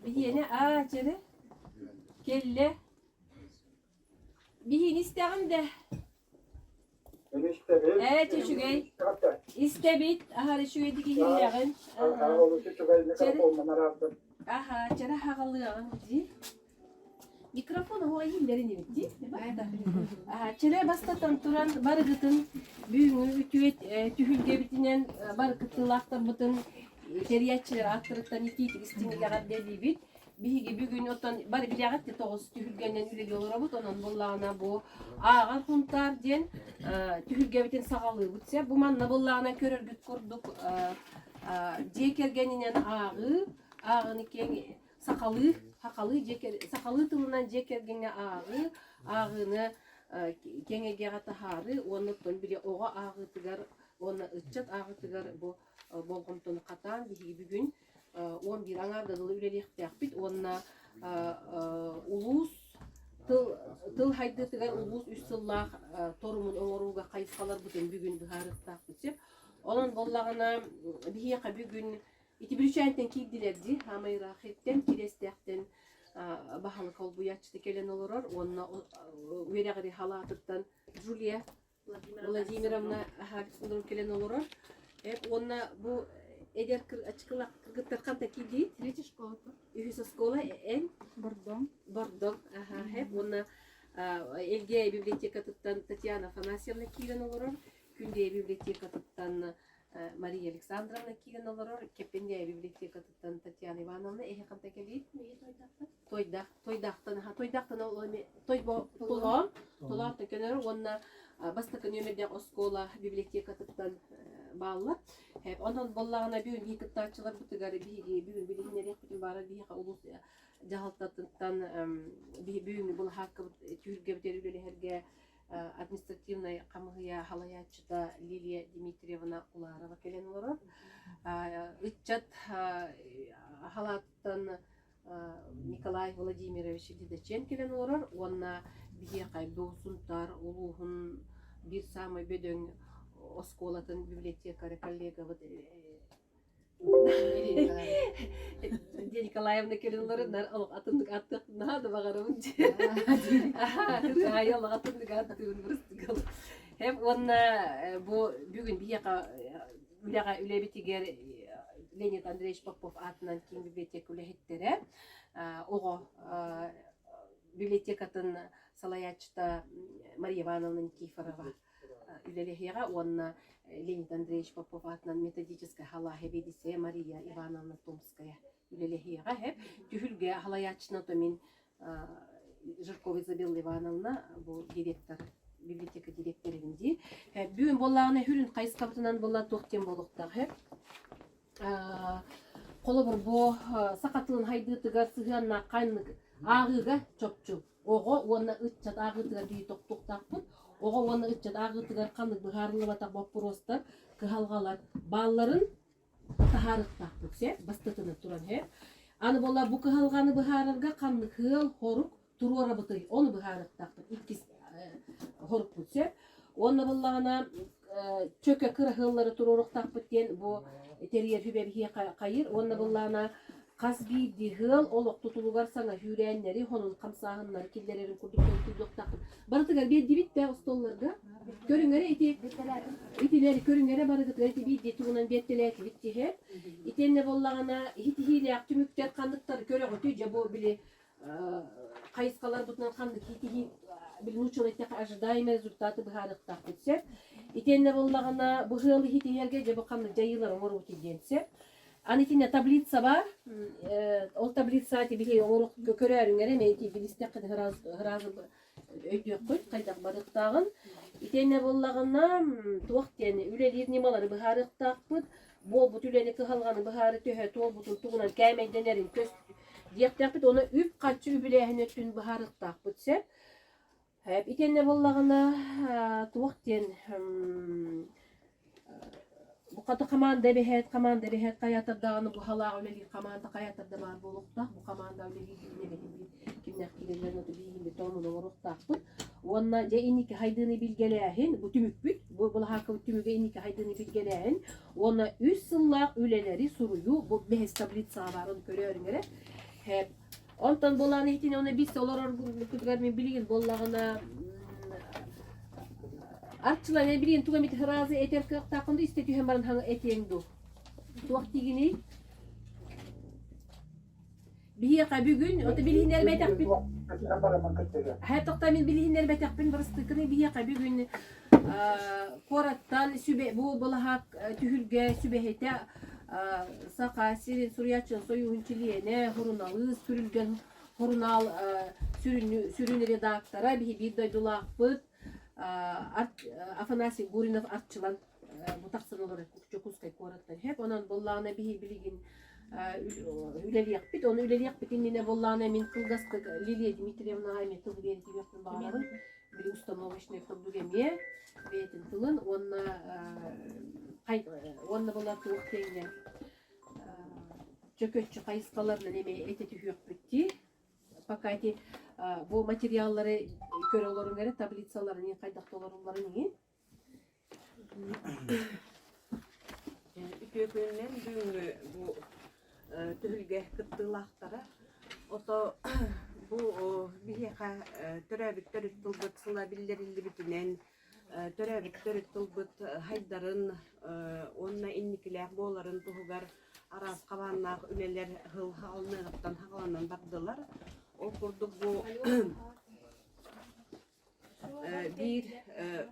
Bir yine ağacı kelle. Bir yine isteğim de. Evet şu gay. İstebit. Aha şu yedik iyilerin. Aha çara havalıyan diye. Mikrofonu o iyilerini bitti. Aha çare bastatan turan barıgıtın büyüğünü ütüet tühülge bitinen barıgıtın laktar butun teriyatçılar attırıktan iki istinilegat dedi bit. Bihigi bugün otan bari bilagat te toğuz tühülgenden üleli olur abut onun bollağına bu ağır huntar den tühülge biten sağalığı bütse bu manna bollağına körörgüt kurduk jekergeninen ağın iken sakalı hakalı jeker sakalı tılından jekergenge ağını kengege gataharı onu ton bile oğa ağı tıgar onu ıççat ağı tıgar bu bolgomtonu katan bihigi bugün 11 аңарда дылы үлелектәк бит онна улус тыл хайды тигәр улус үссыллах торумун оңоруга кайсалар бүтән бүген бихарыктак битсеп онун боллагына бихияка бүген итибирчәнтен килдилер ди хамайра хеттен килестәктен бахалы кол буячты келен олорор онна үрәгәри халатыттан Джулия Владимировна Харисовна келен олорор онна бу Eder açıklık kırgıtlarkan da kildi. Третья школа. Ühüs skola en Бордом. Bordo. Aha hep ona Elge biblioteka tuttan Tatiana Afanasьевна kilen olur. Günde biblioteka tuttan Maria Alexandrovna kilen olur. Kepende biblioteka tuttan Tatiana Ivanovna ehekanta gelit. Toydaktan toylaktan kenar ona bastakın yönede oskola biblioteka tuttan bağlar. Hep ondan bollağına bir gün hikıttarçılar bu tıgarı bir gün bilinlerek bütün bara bir hika ulus jahaltatından bir gün bunu hakkı tühürge biterüleri herge administrativnaya kamıya halayatçıda Lilia Dimitrievna ularava kelen olur. Itçat halattan Nikolay Vladimirovich Lidachen kelen olur. Ona bir hika doğsuntar uluğun bir samay beden Осколатын библиотекаря коллега вот Николаевна келелеринер атындык аттык нада багарымын. Аял атындык аттыгын бирстигал. Hem ona bu bugün bir yaka ülebitiger Leonid Andreevich Popov adından kim bibliotek ülehettere oğo bibliotekatın salayatçıda Maria Ivanovna Nikiforova Ülelehera ona Leonid Andreevich Popov adından metodическая hala hebedise Maria Ivanovna Tomskaya Ülelehera hep tühülge halayatçına tomin Жиркова Изабелла Ивановна bu direktör biblioteka direktöründi. Bugün bollağına hürün kayıskabıtından bolla tohtem boluqta hep. Kolu bir bu sakatılın haydı tıgar sığanna kanlık ağıga çopçu. Oğo ona ıççat ağı tıgar bir toqtoqtaqpın. Oğo ona ıççat ağı tıgar kanlık bıharılı batak bopurostar kıhalgalar. Balların taharıqtaqpın se bastatını turan hep. Anı bolla bu kıhalganı bıharırga kanlık hıl horuk turora bıtay. Onu bıharıqtaqpın. İkis horuk bütse. Onu bollağına çöke kıra hılları turoruqtaqpın bu teriyer hübebihiye kayır. Onu bollağına Kasbi dihil oluk tutulugar sana hürenleri, honun kamsahınları, killerin kurdukları kurduktakın. Barıtıgar bir dibit de ostollarga. Körüngere itileri körüngere barıtıgar iti bir dituğunan betteler bitti hep. İtenle bollağına hitihiyle tümükler kandıkları köre götüyce bu bile kayıskalar butunan kandık hitihi bile nuçul etteki ajdaime rezultatı bıharıktak bitse. İtenle bollağına bu hılı hitiherge bu kandık cayılar oru utidense. Anitine tablica var. O tablica tibihi onu görürüngere meyti biliste kadar hırazı ödüyor koy kaydak barıktağın. İtene bollağına tuğten ülelir nimaları bıharıktağpıt. Bol bu tüleni kıhalganı bıharı töhe tol butun tuğunan kämeydenerin köz diyektakpıt onu üp kaçı übülehen ötün bıharıktağpıt sep. Hep itene bollağına tuğten bu kadar kamanda behet kayatar dağını bu hala öyle kamanda kayatar da var bolukta bu kamanda öyle ne bileyim kimler kilerlerini de bileyim tonunu olukta bu ona je iniki haydını bilgelehin bu tümük bu hakı tümüge iniki haydını bilgelehin ona 3 yıllar üleleri soruyu bu behes tablit sağlar onu görüyorum göre Hep. Ondan bolan etini ona biz olar gutgarmi bilgin bollagına artçılar ne bilgin tugamit hırazı eter takındı istetiyor hem baran hangi etiyen du. Tuaktigini bihiqa bugün o da bilhinler betak bir her toktamin bilhinler betak bin barıstıkını bihiqa bugün korattan sübe bu balahak tühülge sübehete saka sirin suryaçın soyuhunçiliye ne horunalı sürülgen horunal sürün redaktora bir doydulak bıt Afanasi Gurinov artçılan bu taksan olarak çokuskay korattan hep onun bollağına bir bilgin üleliyak bit onu üleliyak bitin yine bollağına min kılgastık Liliya Dimitrievna ayme tıl geni tibiyakın bağların bir ustanovışne kıldu gemiye beyetin tılın onna bolla tuğuktengen çökötçü kayıskalarla neme eteti hüyük bitti pakati bu materyalları köre olorun göre tablitsaların en kaydakta olorunların en Ütüyökönlen düğünü bu tühülge kıttığılahtara oto bu biheka törevik törüt tılbıt sıla billerilli bitinen törevik törüt tılbıt haydarın onna innikiler boğların tuhugar aras kavanlaq üleler hıl halnığıptan havalandan bakdılar. O kurduk bu bir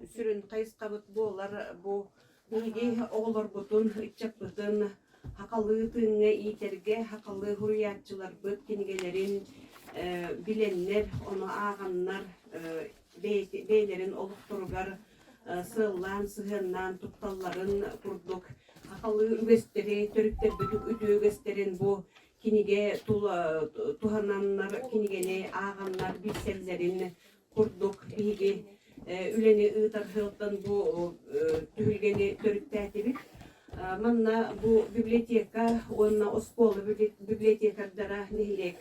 sürün kayıskabıt boğlar bu bilgi oğlar butun, içecek butun hakalı tığına iterge, hakalı hurriyatçılar bıt kenigelerin bilenler, onu ağanlar beylerin olukturgar sığılan, sığından tuttalların kurduk hakalı ügesteri, törükler büdük üdü ügesterin bu kinige tuhananlar, kinigeni ağanlar, bilsellerin kurduk bilgi üleni ııtar hıldan bu tühülgeni törüktätibit. Manna bu biblioteka, onna oskolu bibliotekadara nehilek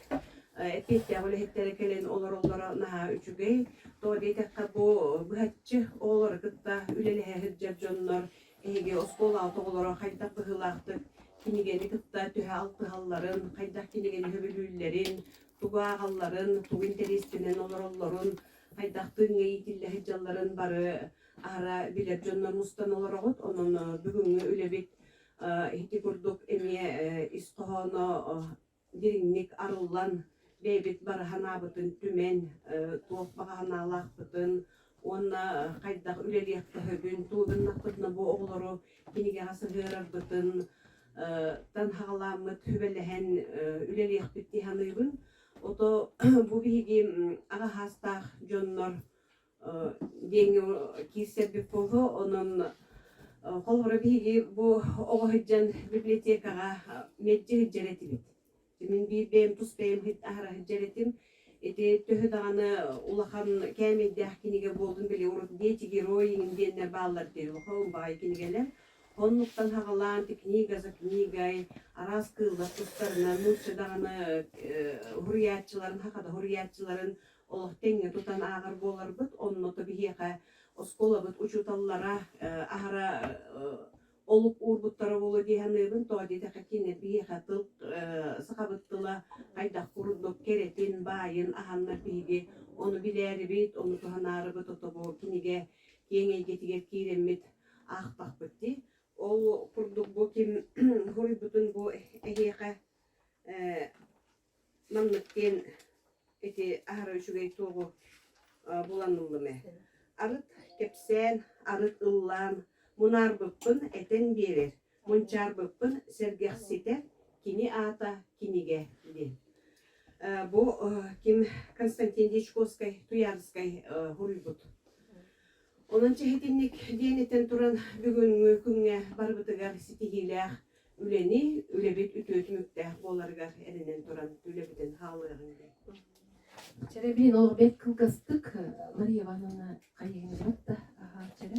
epetya böyle hetterekelen olara naha üçügey. Doğdeytekka bu bıhatçı olar kıtta ülelihe hıccar jonlar ege oskolu altı olara haydak bıhılaktık. Kinigeni kıtta tühe altı halların, haydak kinigeni höbülüllerin, tuğağalların, tuğ interestinen olarların haydaktığın eğitille hıccaların barı ara bilir jonlar mustan olarak onun bugün öyle bir hitti kurduk emiye istohana dirinlik arılan bebit barı hanabıtın tümen tuğuk bağı hanalakbıtın onna haydak üleliyakta höbün tuğdun nakbıtına bu oğları kinige hası hırarbıtın tan hağlamıt hübelehen üleliyak bitti hanıybın. Oto bu bilgi ağa hasta jonlar denge kise bir pohu onun kolbara bilgi bu oğuhcan bibliotekaga medce hicretibit. Min bir bem tus bem hit ahra hicretim ete töhü dağını ulahan kemedde kinige boldun bile urut deti geroyin denne ballar der oğum bay kinigeler. Onluktan hağalan kniga za knigay aras kılda tustarına mulça dağını hurriyatçıların hakada hurriyatçıların Allah tenge tutan ağır bolar bıt onunla tabi hiyaka oskola bıt uçutallara ahara oluk urbuttara bolu dihanıbın toadi de kakine bir hiyaka tılk sıkabıttıla ayda kuruduk keretin bayın ahanlar bihigi onu bileri bit onu tuhanarı bıt otobo kinige yenge getiger kiremit ahtak bitti. O kurduk bu kim huri bütün bu hiyaka mamlıkken eti ahara üçügey toğu bulanıldı mı? Arıt kepsen, arıt ıllan, munar bıppın eten verir. Munçar bıppın sergah siter, kini ata kinige din. Bu kim Konstantin Dichkovskay, Tuyarskay huribut. Onun çehetinlik diyeneten turan bugün künge barbıtıgar sitihiler üleni, ülebet ütütmükte olargar elinden turan ülebeten halığında. Çere bilin oğul bet kılgastık Maria Ivanovna kayığını bırak da çere.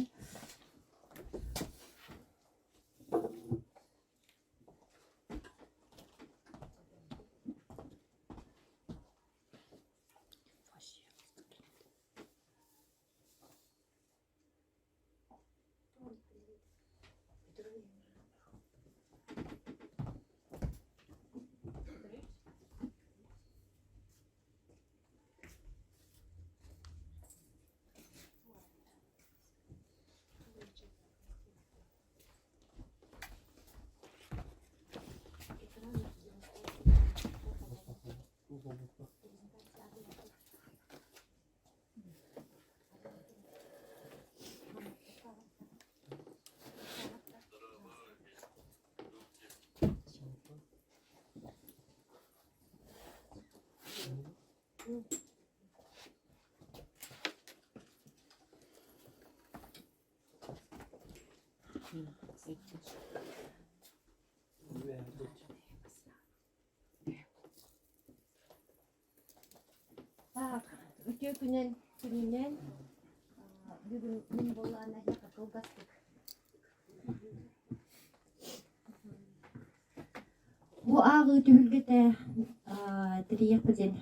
Так, өтө күнен бүгін мен болғаны яқа кылгастык. Бу агы түгүлгете тириякпеден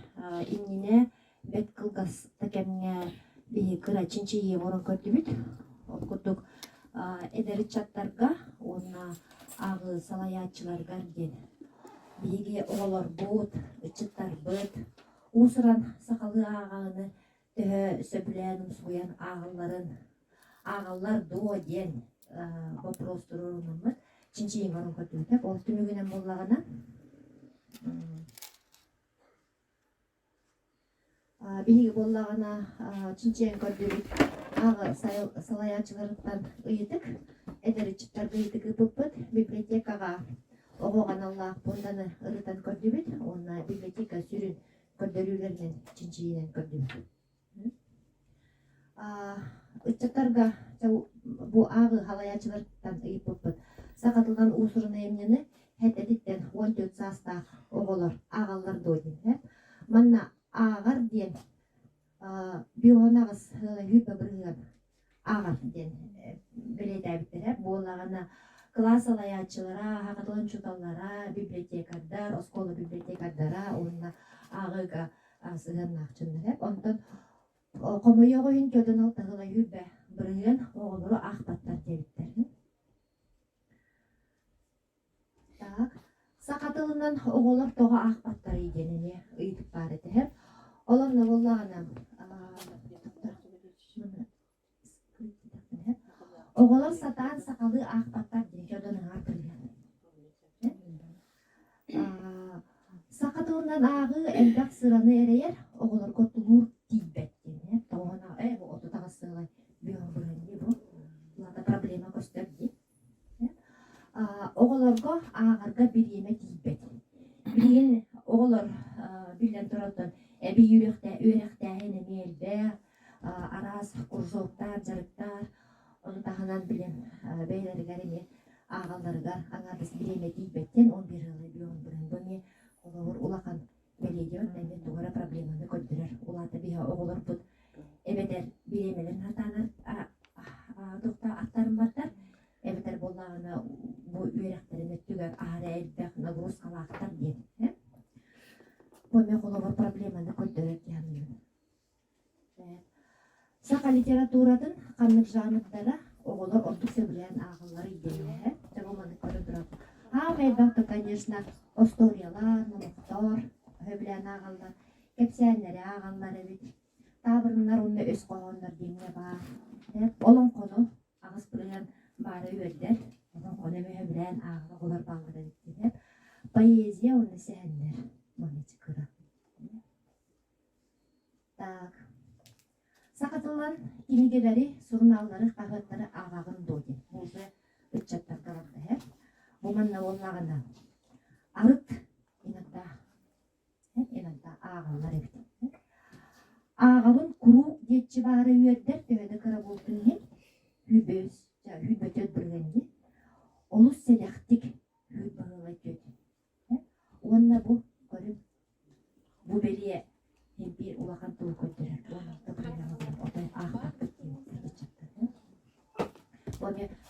имнине бет кылгас такемне би кыра чинчие ворон көрдүбүт. Окутук эдери чаттарга онна агы салаячыларга ден биги оголор бут, ычыттар быт, усуран сакалы аганы төһө сөбүләнүм суян агаллар до ден вопрос турурунумут чинчиин ворон көрдүбүт. Ол түмүгүнөн боллагана биги боллагана чинчиен көрдүбүт. Ага салаячылардан ыйытык, эдеричиттар ыйытык ыпыппыт, библиотекага огоган аллаах бунданы ырытан көрдүбүт, онна библиотека сүрүн көрдөрүүлөрүнөн чинчиинен көрдүбүт. Ыччаттарга бу агы халаячылардан ыйыппыппыт. Сакатылган уусуруна эмнени хетедиттен 14 саста оголор агаллар дойдин. Манна агар ден бионагыс хүпе бырыган агар ден билетебиттер. Булагана класс алаячылара, хакатылган чуталлара, библиотекардар, оскола библиотекардара, онна агыга сыганнакчындар. Онтон комойогойун көдөн алтыгыла хүпе бырыган оголору ахпаттар дебиттер. Так, сакатылынан оголор тога ахпаттар ийденине ыйтып бар эте. Оларны боллагана оголор сатаан сакалы ахпаттар ден көдөнүн артырган. Сакатылынан агы элдак сыраны эрейер, оголор котулур тийбет ден. Тогона бу отутага сыйлай бион буренди бу. Буларда проблема көстөрдү. Оголорго агарга бир эме тийбет. Билген оголор билен туратын эби үйрөктө эне мелбе, арас куржоктар, жарыктар, onu tahanan bilen beylerler eме агалларга аңардыс бир эме тийбеттен 11 жылы бион бурен боне оголор улахан беледиот эме тугара проблеманы көттүрөр. Улата биha оголор бут эбедер бир эмелерин атанар тукта аттарын баттар. Эбетер боллагана бу үйрөктерин өттүгөр ары элбек нагрузкалаактар ден. Боме оголор проблеманы көттүрөр дегенди. Сака литературадан каннык жанрдары оголор оттук сөбүлән агаллар идене. Тагыманы көрүп турат. Элбекте, конечно, историялар, номуктар, хөбүлән агаллар, кепсәннәре агаллар бит. Табырыннар онда өз койгондар демне бар. Олон кону агыс белән бары өйдер. Олон кону хөбүлән агаллар баллар бит. Поэзия оны сәннәр. Моны чыкыра. Так. Сакатылган кинигелери, сурналары, кагыттары агагын дойден. Бузы ыччаттар калды. Бу манна боллагана арыт инатта агаллар бит. Агабын курук детчи бары үйөрдер төбөдө кыра болтун хүбөтөт билгенди. Олус селектик хүбөтөт. Онна бу көрүп бу белие бир улахан туу көтөрөр.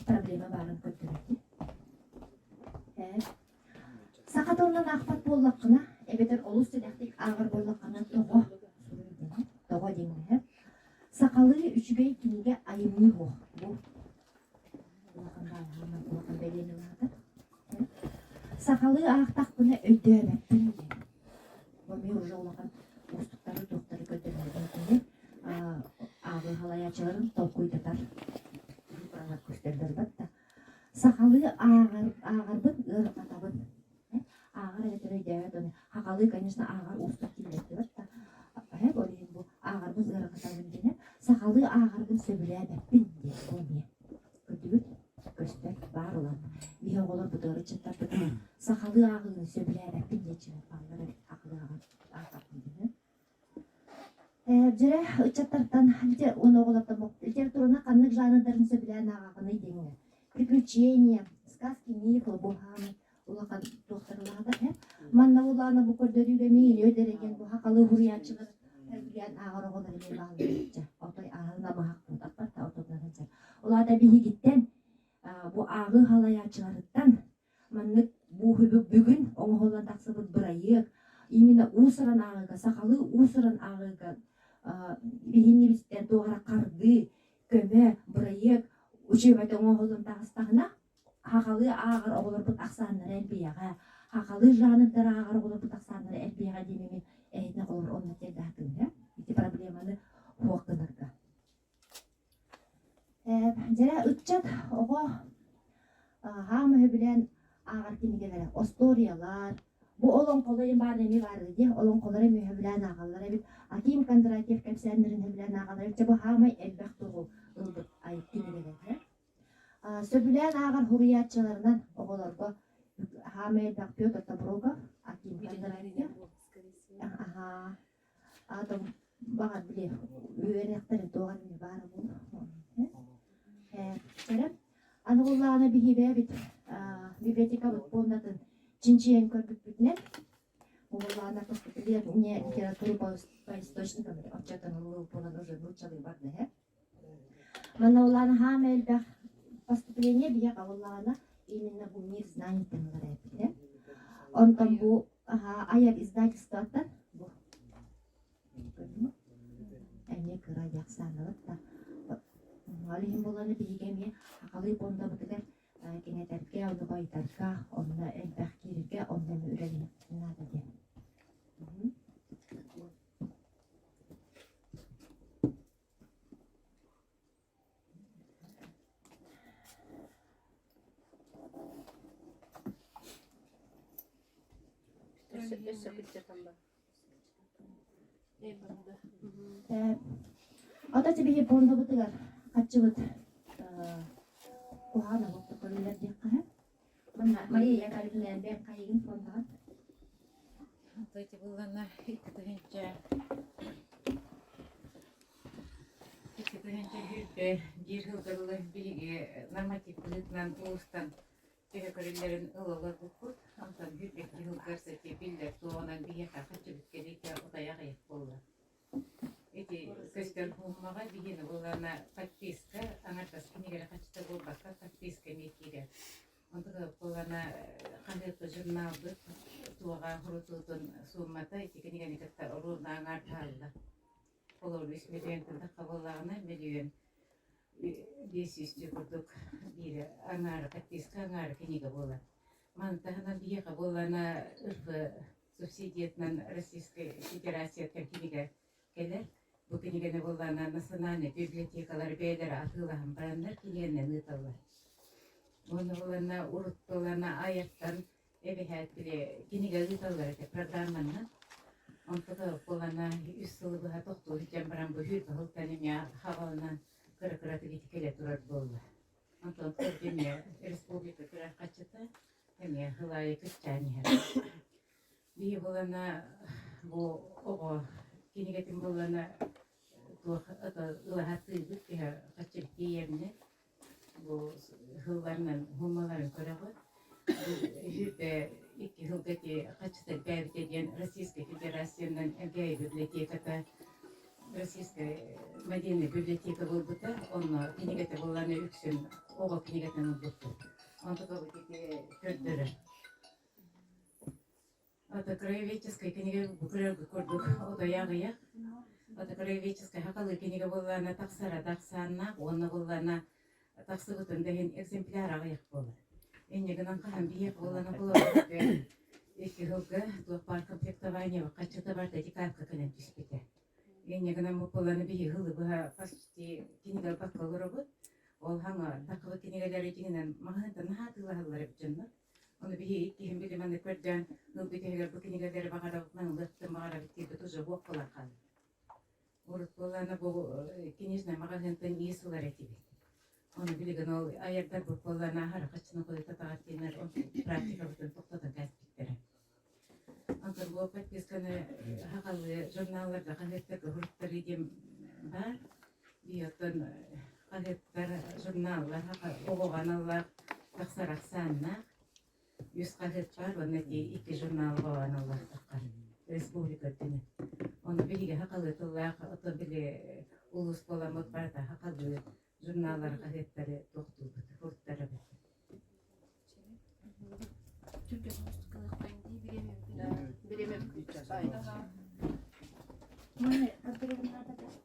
Проблема барын көтөрөт. Сакатылган ахпат боллакына эбетер олус селектик агыр боллакына того деңне. Сакалы үчүгөй киниге айымны бу. Улахан белени бар. Сакалы ахтак күнө өйдөбөттүн. Боме уже улахан устуктары доктары көтөрөт. Агы халаячыларын толкуйдатар. Буралар көстөрдөр батта. Сакалы агарбын ыркатабын. Агар этерейдебет. Хакалы, конечно, агар устук килет батта. Болен бу агарбын ыркатабын дене. Сакалы агарбын сөбүлөбөтпүн деп боме. Көтүбүт көстөр бар улар. Бие оголор бутары чаттап сакалы агын сөбүлөбөтпүн дечи балдар акылы агар. Жere ычаттартан литер оны оголоптан бок литературана каннык жанрдарын сөбүлән агагыны деңе. Приключения, сказки, мифы, бухамы, улахан докторларда манна улана бу көрдөрүгө миң өдөреген бу хакалы хуриячылар билген агар оголор эме багылыча. Отой агына бахактын таппата отодан. Улада бихигиттен бу агы халаячыларыттан маннык бу бүгүн оңголон таксыбыт бырайык именно усыран агыга сакалы усыран агыга бихиннибистен тугара карды көмө бырайык учебат оңголон тагыстагына хакалы агар оголорбут аксаннар элбияга хакалы жанрдар агар оголорбут аксаннар элбияга демемен эйтне колор онна тедатын эти проблеманы хуактанарга жара ыччат ого хамы билен агар кинигелер историялар бу олон колойын бар эми бар ди олон колоры эми билен агалар бит Аким Кондратьев кепсенерин билен агалар бит бу хамы элбек тугу ылбыт ай кинигелер сөбүлен агар хуриятчыларынан оголорго хамы элбек Петр Доброгов Аким Кондратьев адам багат биле үйренектер туган бар бу Анголлана бихибе бит библиотека вот полнатын чинчиен көрбүтүнен Анголлана поступление не литературу по источникам отчетан улуу полон уже выучали барды Маноллана хамелбах поступление бия Анголлана именно бу мир знаний тенгарет он там бу аяк издательство аттан бу эне кыра яксанып та Алихим боланы бигеме акылы понда бутыгар кенетерге оны байтарга онна элбах кирге онна үрелин надо де. Ата тебе понда бутыгар Качывыт кухана бопты көрүлөр деп кара. Мына Мария Калиблен бен кайгын фондаган. Тойти булгана иккетенче хүрдө бир жылдыгы биги нормативдигинен улустан теге көрүлөрүн ылылар букут. Антан хүрдө жыл көрсөтүп билдер тоонан биги качыбыт келике утаяк болду. Эти көстер хуммага бигени булгана подписка, аңартас кенегеле качта болбакка подписка мекире. Онтуга булгана кандайдыр журналды туага хурутутун суммата эти кенегени катта орунда аңарталды. Олор 5 миллион тылда кабыллагына миллион 500 курдук бири аңар подписка аңар кенеге болот. Мантагана бияка булгана ырфы субсидиятынан Российской Федерация кенеге келер. Бу кенегени булгана национальный библиотекалар бейлер атылган барандар кенегенен ыталар. Оны булгана урут булгана аяттан эбехат биле кенеге ыталар эти программаны. Онтога булгана үсүлүгө токту жам баран бу хүрдө хылтанымя хавалынан кыры-кыраты кеткеле турат болду. Антон Кырдыме республика кыра качыта эме хылай кыччани. Би булгана бу ого кенегетин булгана ата лахаты битке качып киемне бу хылларнан хумаларын көрөгөт жүрдө 2 жылдагы качты бәйбитеген Российской Федерациядан элгей библиотеката Российская Мадинная библиотека болбута онно кенегете булганы үксүн ого кенегетен болбуту онтога бутеке көрдөрө ата краеведческая кенеге букрерге көрдүк одаягыя ата краеведческая хакалы кенеге булгана таксара таксанна онно булгана таксыбытын деген экземпляр агыяк болду энегенен кахан биек булгана булат 2 жылга туапар комплектование качыта барда декадка кенен түспете энегенен булгана бии жылы буга почти кенеге бакалаврыбыт ол хаңа такыбы кенегелери дегенен магында наатылалар үчүн onu bir iki bilim ane kerjaan nubbi tehgar bukini gadere bagara nang lehtem bagara bitti tuju buakkola kan. Urut polana bu kinisna magahenten isular etibi. Onu biligan ol ayaklar bu polana harakatçını koyu tatağatiner on praktika bütün toktatan gaspittere. Agar bu подписканы хакалы журналларда газеттеге хурттар идем бар. Биотон газеттер журналлар огоганалар тахсараксанна. 100 газет бар, оны iki журнал огоганалар таккан. Республика тени. Оны бириге хакалы туллах ото биле улус боламыт барда хакалы журналлар газеттери токтулду. Хурттары. Türkiye Konuştukları Kayın diye bilemem.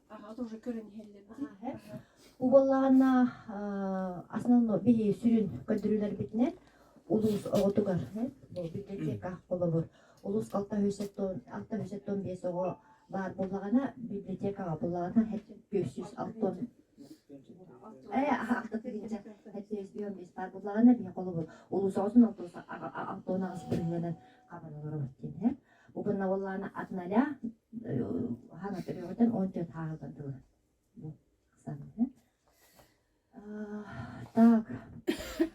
Ага, тоже көрін хеллер. Убаллана основной бии сүрүн көндүрүлөр битинен улус оготугар бул библиотека болобур. Улус калта хөсөттөн бес ого бар боллагана библиотекага боллагана 506 бар боллагана бии колобур. Улус оготун алтонагыс биринен кабарлар өттүн. Бугунна боллагана атналя хана периодтан 14 тагылдан тылы. Так.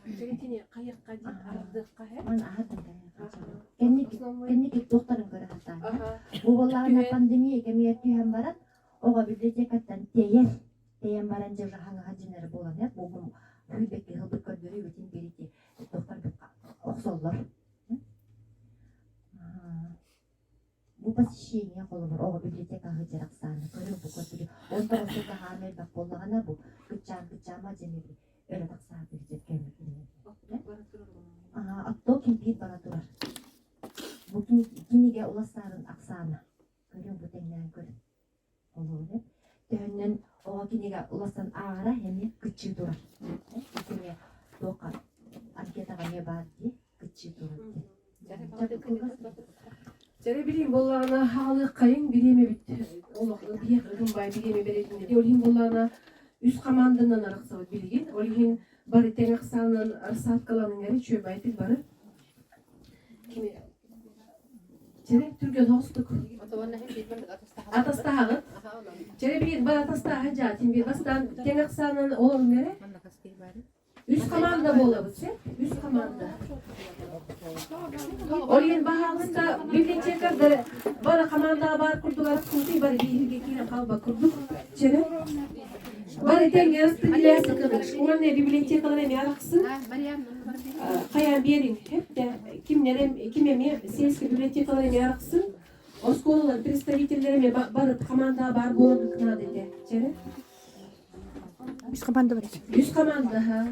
Жігітіне қайыққа дейін ардыққа Мен ардым Кенники доктарын көрө хатан. Бу боллагана пандемия кемиер түйөн барат. Ого библиотекаттан тейен баран же хаңа хажинер болгон я. Бу хүлбекке хылдык көндөрү бүтүн берити доктор оксоллор. Бу посещение колобур ого библиотека хыжыраксаны көрүп бу көтүрү. Он тоғызда хамел бак боллагана бу кычама жемеби өрө таксаа берген. Атто кимпир бара турар. Бу киниге уластарын аксаны көрүп бу теңнен көрүп. Олор. Төннөн ого киниге уластан ара эми кычы турар. Киниге тока анкетага не бар ди кычы турар. Жere bileyim bollağına halı kayın bileme bitti. Olak bir rumbay bileme berekinde. Olhin bollağına üst kamandından araqsa bilgin. Olhin bari teŋaqsanın arsat kalanın geri çöp aytık bari. Kimi? Jere Türkiye dostuk. Atastağı. Jere bileyim bari atastağı jatin bir bastan teŋaqsanın olun geri. Üst kamanda bolabıtse. Üst kamanda. Olin bahalında bibliotekada bara kamanda bar kurdular kurdu bari bir kira kalba kurduk çere bari tengeriz dilesi kadar şuan ne bibliotekalara ne araksın kayan birin hep de kime mi siyasi bibliotekalara ne araksın o skolalar представителleri mi barıp kamanda bar boladık na dedi çere üst kamanda ha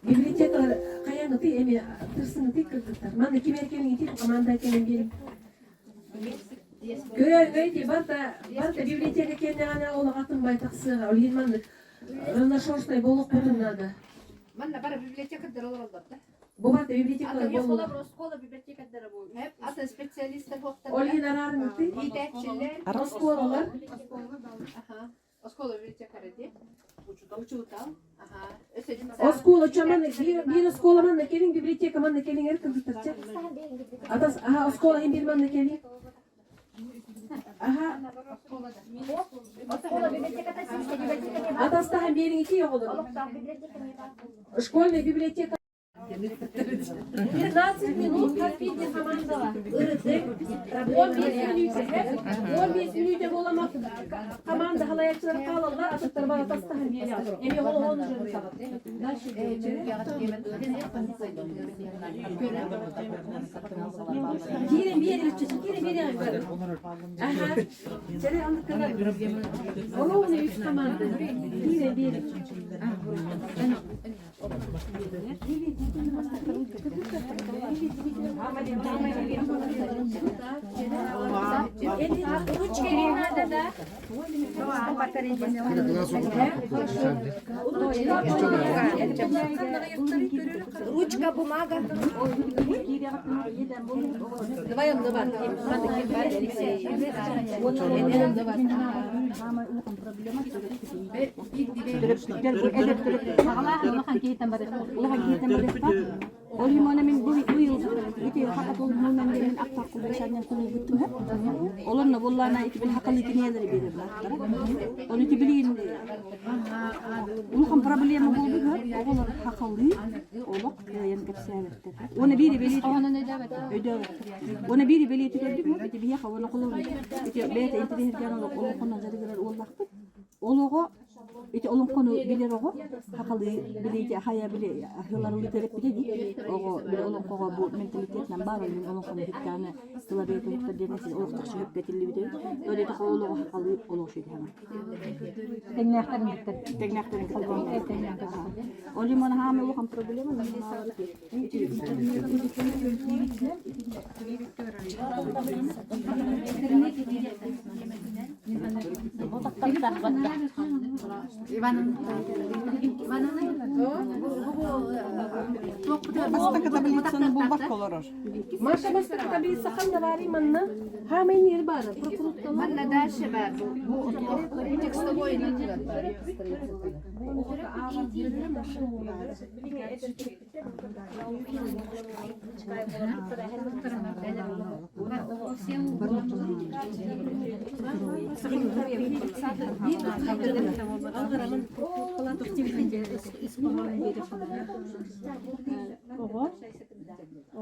biblioteklar kayan da emi tırsını tıkırdıklar. Manda kim erkeğin iti komanda kenin bir. Göğe barda biblioteka kendi ana ola atın baytaksı. Olhin manda rana şorsnay boluk budunladı. Manna bara bibliotekada olurlar da. Bu barda biblioteklar Ata boluk. школа библиотекада бул. Hep ата специалисттер хоктар. Olhin ararın iti. Жетекчилер. Skolalar. Aha. Школа библиотекары де. Учутал. Aha. O skola çaman bir skola manda kelin biblioteka manda kelin erkin tutacak. Atas aha o skola hem bir manda kelin. Aha. Atas da hem birin iki yok olur. Школьная библиотека. 15 минут подписи командала. 15 минутта боламак команда халаячылар калалар атыктар бар атастан бери ал. Эми ол жөнү сабат. Дальше Кирен бери чечи, кирен бери аңгар. Аха. Чере андыкалар. Ровный үч команда. Кирен бери. Ручка, бумага. Давай он давай. Olimona min bu yıl iti hakat olmandan gelin aktak kullanışan kulu gittim hep. Olanla bollana iti bil hakalı kineleri verirler. Onu iti bilin. Ulkan problemi buldu hep. Oğlan hakalı. Olak yan kapsayverdi. Onu biri beli. Ona ne demek? Ödevet. Onu biri beli iti gördüm hep. İti biya havana kullanır. İti beyte iti herken olak olak konan zarıgılar olaktı. Ologo iti olum konu bilir ogo hakalı bileci haya bile hıları literep biledi ogo bir olum kogo bu mentalitetle barın olum konu hikkane sıla beyte hukta denesiz olukta şühüp betilli bidedi öyle de ologo hakalı ologo şeydi hemen tegnaktarın kalbam o limon hame olukam problemi Бастаката билетсаны булбак болорор. Маша бастык tabii sakan da var imanna. Hemen yeri var. Prokurutlar. Manna daşe var bu. Bu tekstovoy ne diyor?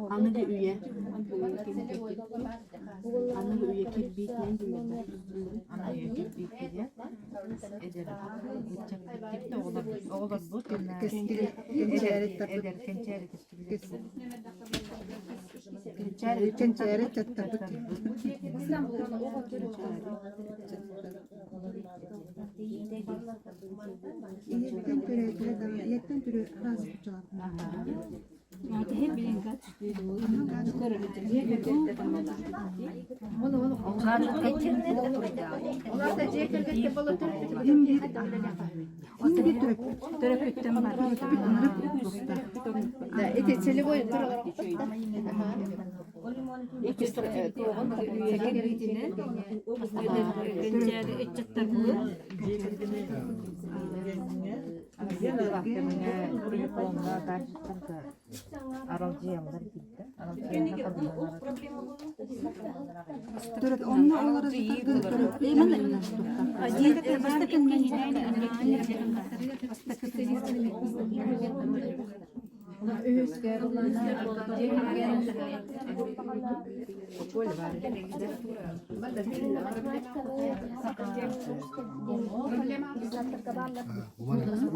Anne üye. Anne üye kirbi kendi. Ana yönelik bir kere eder. Gidecek oğlan bu eder kençeri Kençeri tattı. Yetten türü razı tutacak. Yani hep bilin kaç. Onlar da cekergette balık Törepütten var. da eti çelivoy turalar. İkisi toğun sekretine. Kençeri etçetler bu. Törep onunla onlara tuttu. Eymen. Aciyet bastakın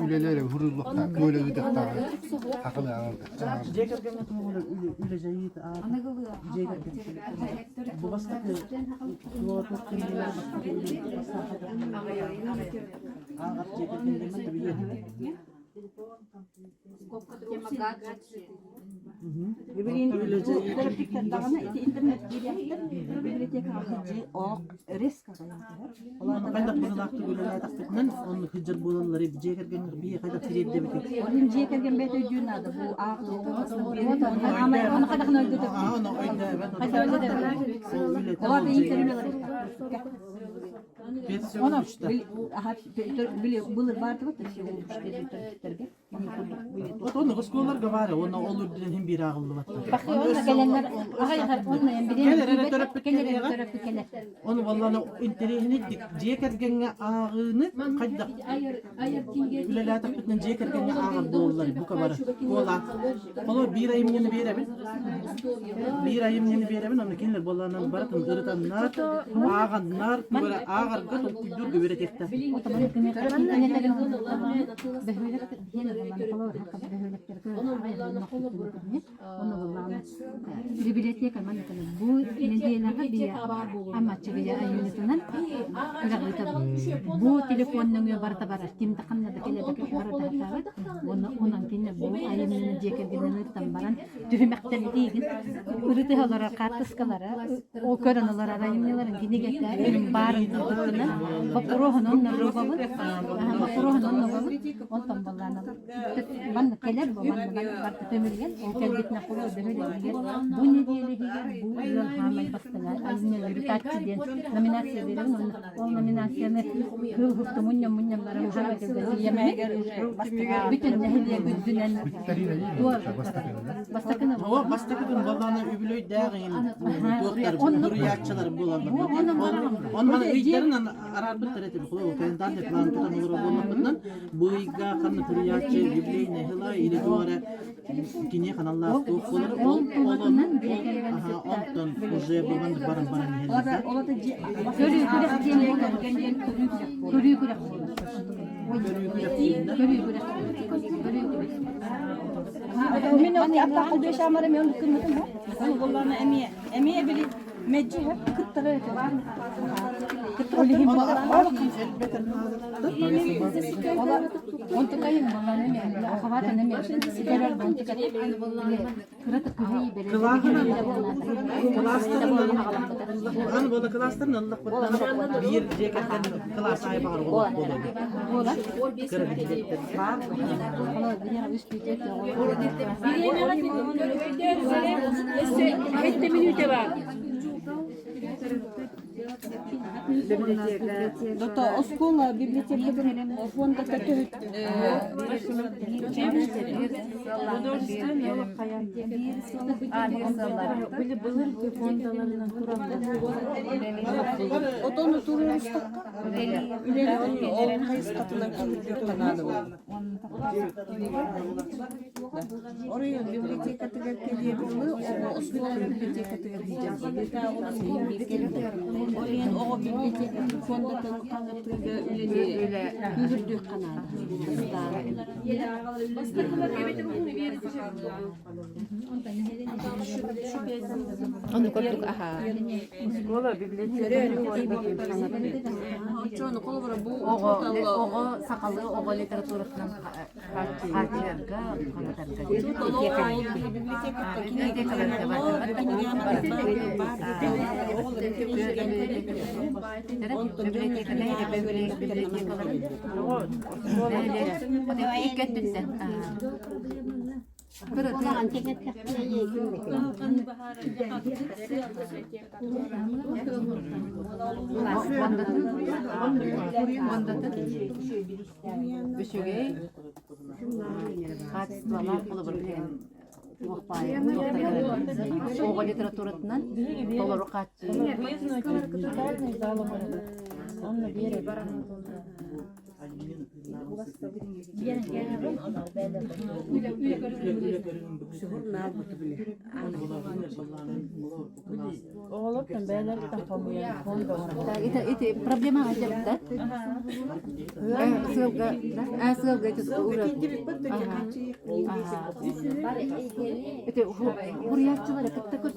Ülelere hurulukta böyle gıdıkta akıllı aldı. Birbirinin trafikten dağına internet giriyorlar. Bibliotek hacı o risk alıyorlar. Ben de bunu aktı böyle taktıktan onu hıcır bulanları bir cekergen bir kayda trip de bitti. Onun cekergen bete dünyada bu ağlı. Onu kadar öldü de. Onu öyle ben. Hadi öyle de. O da interviewler. Ona biliyor bulur vardı da şey olmuş dedi. Onu kıskolar gavara onu olur hem bir ağıllı var. Bakıyor ona gelenler ağaylar onunla yani Gelir. Onu vallahi internet cekergen ağını kayda. Ülelere taktıktan cekergen ağır doğrular bu kadar. Kola. Kola bir ayım yeni bir emin. Bir ayım yeni bir emin onu kinler bollanan baratın ırıtan nar ağanlar böyle ağır gat okuydur göbere tekte. Bibliotek mana kan bu ini dia ama ceriya ayunutunan bu telefonun barta tim takan da kele da barta onun tinne bu ayunun jekergenen tambaran tühmekten digin ürüte halara katıskalara o köranalara ayunların dinigette benim barın tutunan bapurohun onun robabın bapurohun onun robabın on tambalana Bana keler bu bana kartı temizleyen o kendine koyuyor demeli. Bu ne diye bu yıl hamil bastılar. Aynı bir taççı diye nominasyon veriyor. O nominasyonu hıhtı munyamlara muhabbet ediyor. Yemeğe bütün hediye güdünen bastakına Hava bastakının balana übülöy dağın doktor hurriyatçılar bulanlar. On bana iylerin arar bir tarafı bu kendan da plan tutan olur olmaktan bu iga kan hurriyatçı übülöy ne hala ile doğru kini kanallar doktor ondan уже bulgan barın ne. Ola da görüyor ومن وقت أطلع قلبي شامرة من كلمة ما والله أنا أمي بلي مجيها كنت غيرت اللي هي وانت قيم والله نمي أخواتها نمي سكرر بنت كرتك هي بلي Ana bana klasların Allah bir ceketlerin klas sahibi var Ola. Дото оскола библиотекада фонда төтөт Отону турустакка үлелер кайыс катынан килип танады. Орой библиотекада келип оскола библиотекада дижем. Oraya o bibliotek fonda kanıtıyla öyle güldük kanalı. Onu gördük aha. Ola bibliotek Çoğunu kolubura bu oğu sakalı oğu literatüründen partilerga kanıtlarga. Oğul literatüründen doluru kaçtı. Onunla bir yere Oğlum beyler de tanıyor. Itu problema aja betul. Sığga itu uğrak. Itu hurriyatçılar kıttıkır.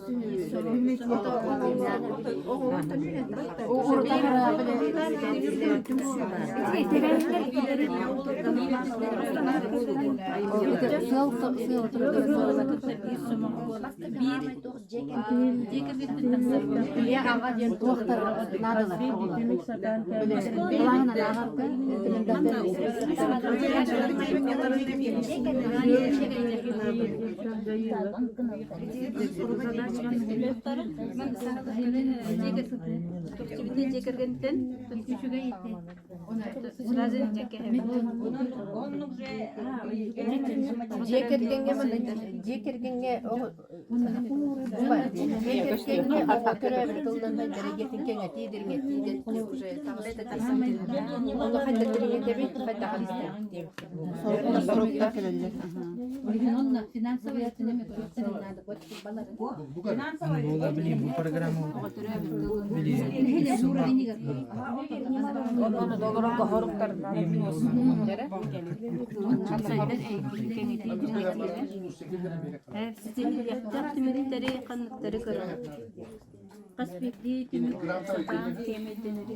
Kasbekli tümük satan temizlenir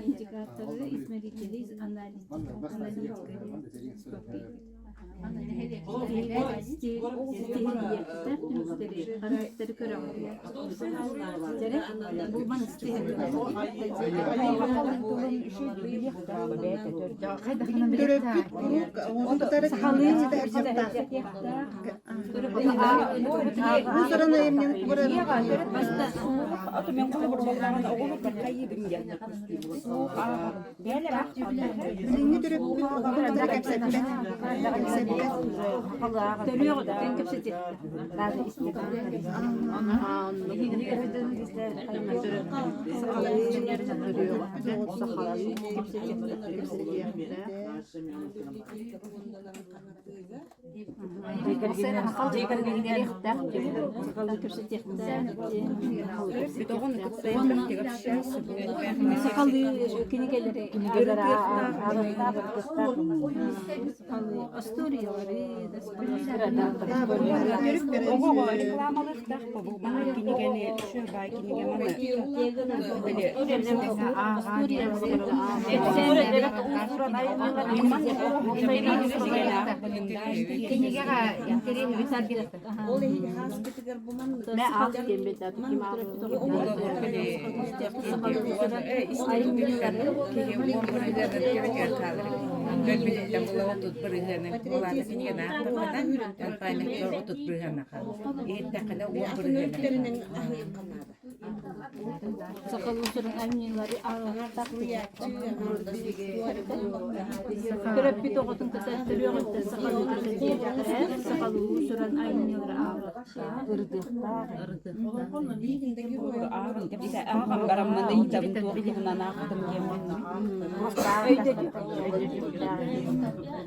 indikatörü izmericiyiz analitik Төрөппүт бурук, оңдары калыйчы Bu sorana emniyet Birini dürüp okulda kapsattan.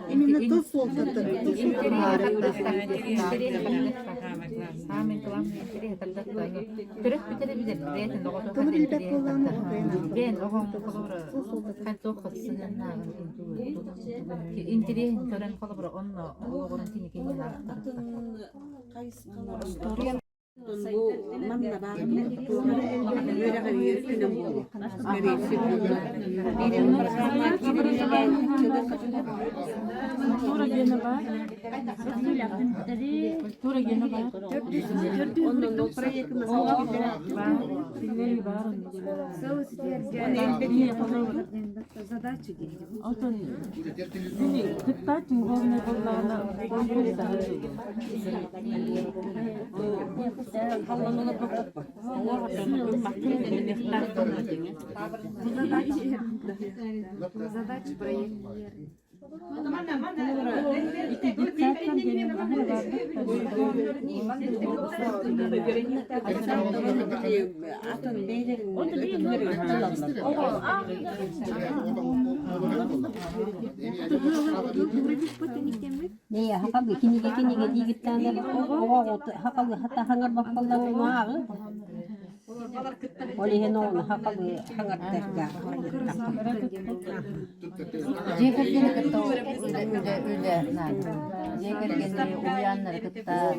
Именно ту солтатыр. Bu manna bağımlı böyle bir günüm bu. Neresi bu? Benim Tura gene var. Tura gene var. onun nokta yakınması var. Filmleri var. Задачи есть. Алтын. Кытта тюргонный болларына конкурс Задачи проект. Atın beylerin Ne hakabı kinige digittanlar oğa hakabı hatta hangar bakkallar maağı. Oli heno hakabı hangar terga. Jekergene kıtta Jekergene uyanları kıtta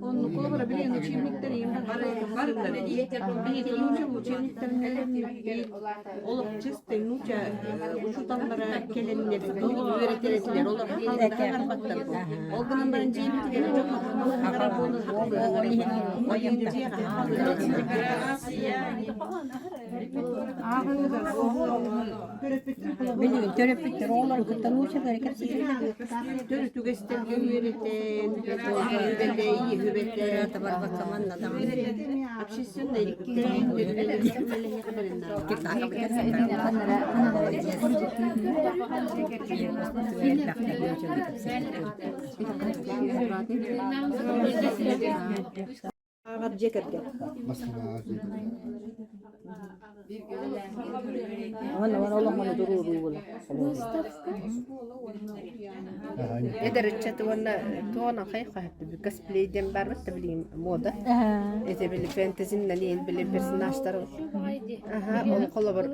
Он колобра билен учебниктер Olup çizdi nuca uçutanlara gelenler öğretirler olur hangar baktar o günün birinci yemekleri çok hangar bunu Biliyor törepitler oğlan kıtanuça böyle kapsayı. Dörtü gösterge öğreten hübete iyi hübete tabarbat zamanla da Akşesin de ilikten Ağab cekerge. Ona Allah durur wala. درجت ولا تونا خيخة بكسبلي دم باربت بلي موضة إذا باللي فانتزينا لين باللي بيرسوناج ترى أها وقلبر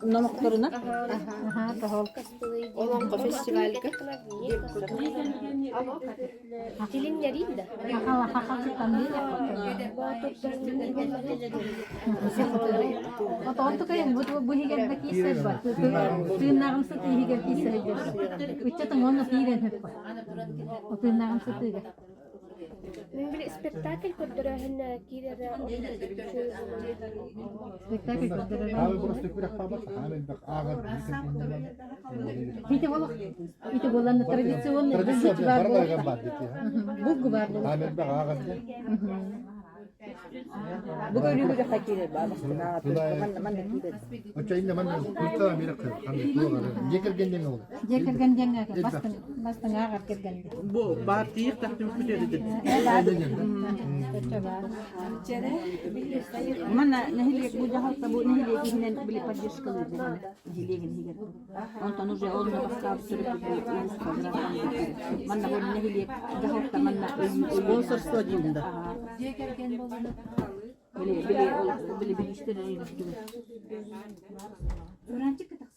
Namaqlarına. olan festivalga Dilin yarıydı. Otontuk ayın bu higerde kiyse var. Tığınağımsı tığ higer kiyse higer. Üççatın onu tiren hep var. O tığınağımsı tığ. من بالسبكتاكل كنت هن كيرا Spektakl gösterir. Abi burası bir dakika bak. Hani bak ağır. Hite bolan tradisyon Tradisyon var. paralarga var dedi. Bu var. Hani bak ağır. Bu böyle bir hakire babasına Ocha inne man kurta bir dakika. Hani doğru. Yekergende ne oldu? Jekergen jenga bastın ağa kergen. Bu partiyi takdim edilir. mana nahilek bu jahat bu nahilek hinen beli pajis kalı nahilek higen ondan уже olma başka bir sürü mana bu nahilek jahat mana Sponsorство деймін да. Jekergen bolana. beli işte Öğrenci kıtak.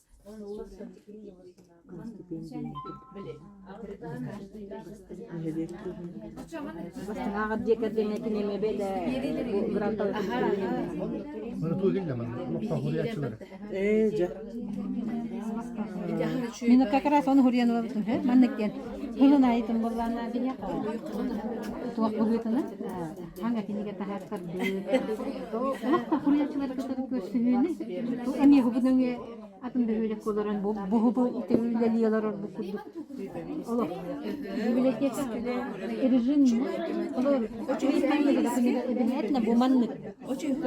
bastın ağa diye kine me bele granta Bunu tuğdum da man. Lokta huriyatçılar. Ja. Мен как раз он хурьян вабтым, he? Манныкен. Хылын айтым боллана бия. Туак бугытына. Ханга киниге тахат кырды. Лакта хурьячылар кытыр көсүнү. Ту эми хубунуңе атымды өйлө колорон бу ите үйлелиялар ор бу курду. Оло. Библиотека режим. Оло. Очуйсаңда бу маннык. Көсүгү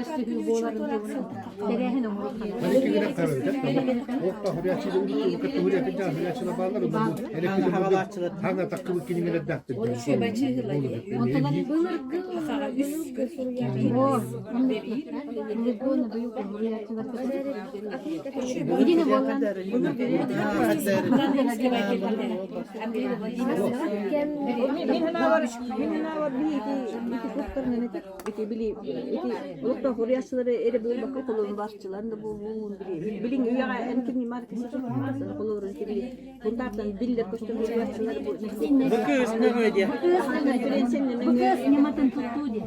боларын дебүн. Терехин омурхан. Belki bir dakika verecek. Lokta huriyatçılar unuttu. Kıttı huriyatçılar huriyatçılar bağlar. Elektrik havalarçılar. Hanga takılı kinimine daktı. Onu şu Онталар быныргы хага үс Ор. Легона быйыл хурьячылар кытыр. Идине болан. var bir kurtar ne bili olukta huriyatçıları ere böyle bakıp kolun başçılarında bu bilin üyaga enkin markası çıkmasın kolorun ki bunlardan diller koştu huriyatçıları bu Bu kız ne böyle? Сниматın tuttu di.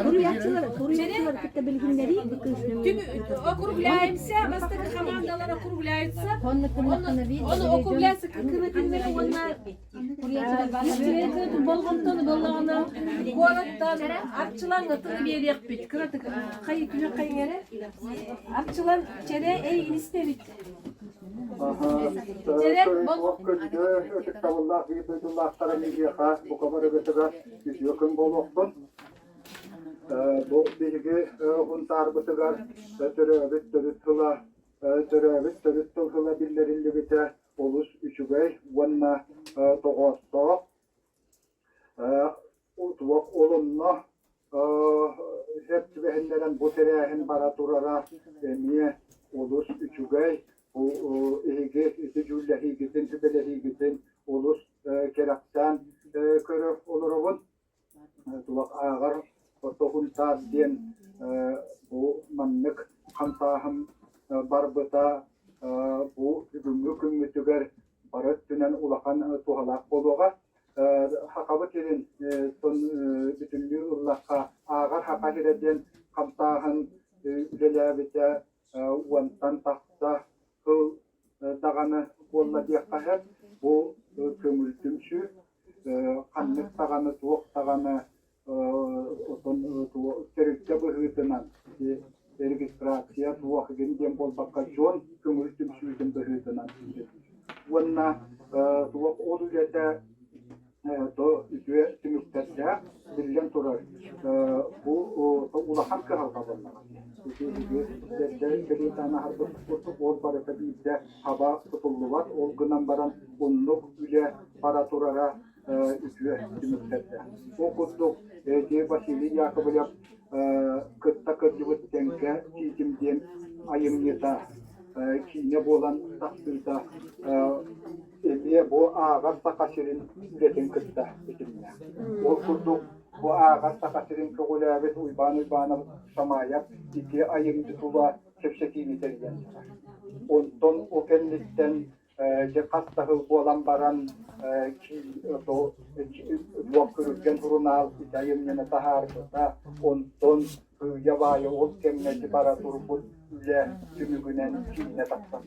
Huriyatçılar kitle bilginleri Округляемся, бастык командалар округляются. Онны кымыкны бит. Onu округляться, кырытынмек онна болгондон боллагана городтан акчылан тыгы берек бит. Кырытык кай күнө кайгере. Акчылан чере эй инистебит. Чере бол Ötük tavullah bir duyduğullah taramiyeha bu kadar ötüge yakın boluktun. Bu bilgi huntar bıtıgar törevit tılhıla billerilli bite olus üçügey vanna toğosto utuvak olunna hep tübehenleren bu terehin baraturara emiye olus üçügey bu ihigi cülle higitin tübele higitin olus keraktan körü olurubun tuvak ağır tohunta diyen bu manlık kantahım barbıta bu gümrük mütüger barıt tünen ulakan tuhalak boluğa hakabı kerin son bütünlüğü ullakka ağır haka kereden kantahın ülelebite vantan takta kıl dağını bolla diyekka hep bu kömültümsü kanlık dağını tuğuk dağını teröriste bıhıtınan registrasiya tuğuk gendem bolbakka jon kömültümsüydün bıhıtınan vanna tuğuk oluyete to ütüye tümüktette bilen turar bu ulahan kıralga bollar bir tane harbi tutup ol barata bizde hava tutullu var olgınan baran onluk üle para turara ütüye tümüktette o kutluk diye Vasili Yakovlev kıtta kırcıvıt tenke çiğdimden ayım yeta kine bolan taktıysa diye bu ağır takaşırın üretim kıtta bitimine. O kutluk bu ağır takaşırın kogulabet uybanı samayap iki ayım tutuva kepşekini tergen. Ondan o kenditten kastahıl bolan baran ki o vakırken hurunal ayım yine taharkıda ondan yavayı ol kemmeti para turbut ile tümügünen çiğne taksan.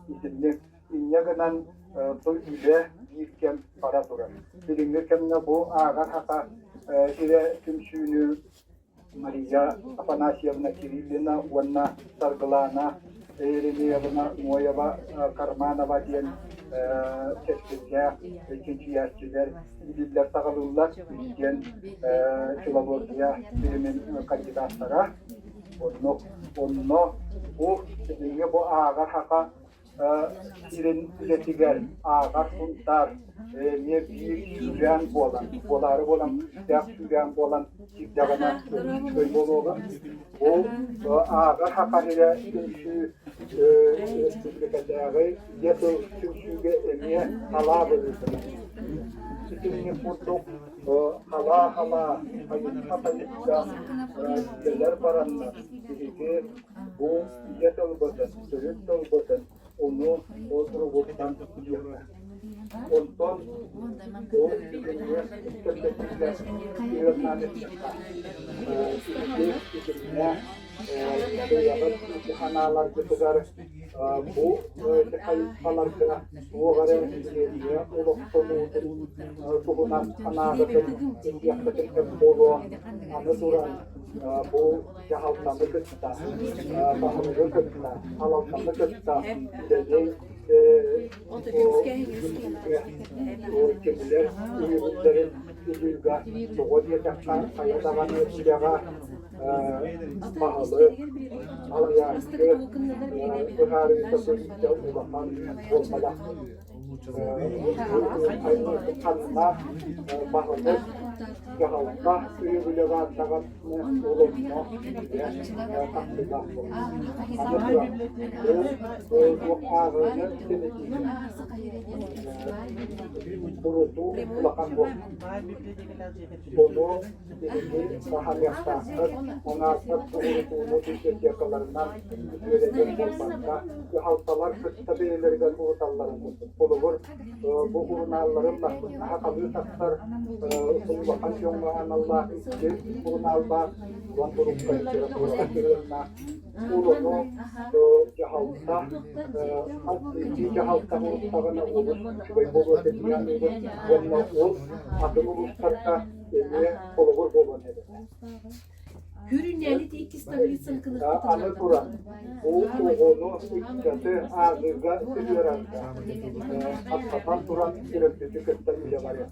İsimli İnyagınan toy ile yiyken para turar. Bilinir kemne bu ağır hata ile tümsüğünü Maria Afanasievna Kirillina Vanna Sargalana Ereniyevna Moyeva Karmanova diyen çeşitler, ikinci yaşçılar, İdiller Sağalırlar diyen filolojiya bilimin kandidatlara onu bu dediğine bu ağır haka irin ületiger, ağır suntar ne büyük süren bolan, boları bolan, yak süren bolan çiftlerine köy bolu olan bu ağır haka ile tümsü Türkiye'de yatıl tümsüge emiye hala bölürsün. Tümsüge kurtuk hala hayır kapayıkta geller paranlar. Çünkü bu yatıl batın, sürüt batın. Onu oturuktan yapar. Ondan o dünya köpekler yönlendirilmiş. İmtihanalar götürür. Bu kayıtlarla bu garantiliğe ulaştırılır. Tuğunan anağıdır. Yaklaşık bolu anıduran bu yahaltanlı kısta, bahalı kısta, halaltanlı kısta, o kemiler, ürünlerin üzülga, soğuya takkan, hayatavanı üstüyağa pahalı, alayakı, bıharı tasarıyla ulaşan olmalı. Kanına pahalı, yahalta, ürünle vartagan olumlu diye taktılar. Anlatılan bu ağırını kurutu ulakan bu. Onu bahan yaklaştır, ona kurutuğunu bir yakalarından yönetmek olmakta. Yahaltalar kısa belirlerden uğutalların olur. Bu urnalların daha kalıyor taktar bakan yongan Allah için urnalda vanduruk kayıtları kurulaklarına urunu cahalta asli cahalta urutağına olur ve bu ötesinden olur ol adını urutağına emeğe olur bolan eder. Hürünleri de ikisi kılık Anı duran, bu onu ikisi ağzıga sürüyor. Hakikaten duran sürekli kıtları var ya.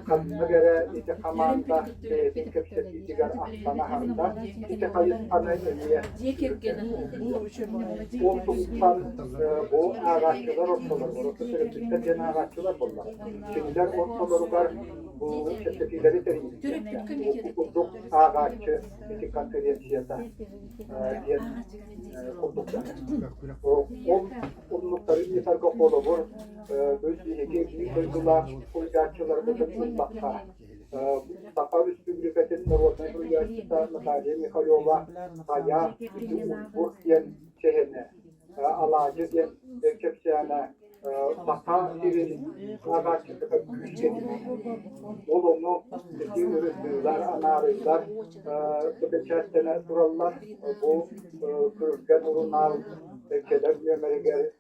Kadına göre işte kamanda kepçesi sigar aslana harita işte kayıt ana emiye. O tutan bu ağaçlar ortalar var. O sürekli de ağaçlar bunlar. Şimdiler ortaları var. Bu çeşitleri teriyor. Bu ağaççı bir konferansiyada diye kurduklar. Onlukları yeter ki olur. Özlüğe büyük duygular, kuyucakçılar bütün bakar. Mustafa Respublikası'nın Norveç Üniversitesi Natalya Mikhailova Kaya Burkiyen şehrine alacı diye kepçeyene baka bir ağaççı güçleniyor. Olumlu ürünler, anarızlar, kepçesine dururlar. Bu kırılgan ürünler, kelek yemeğe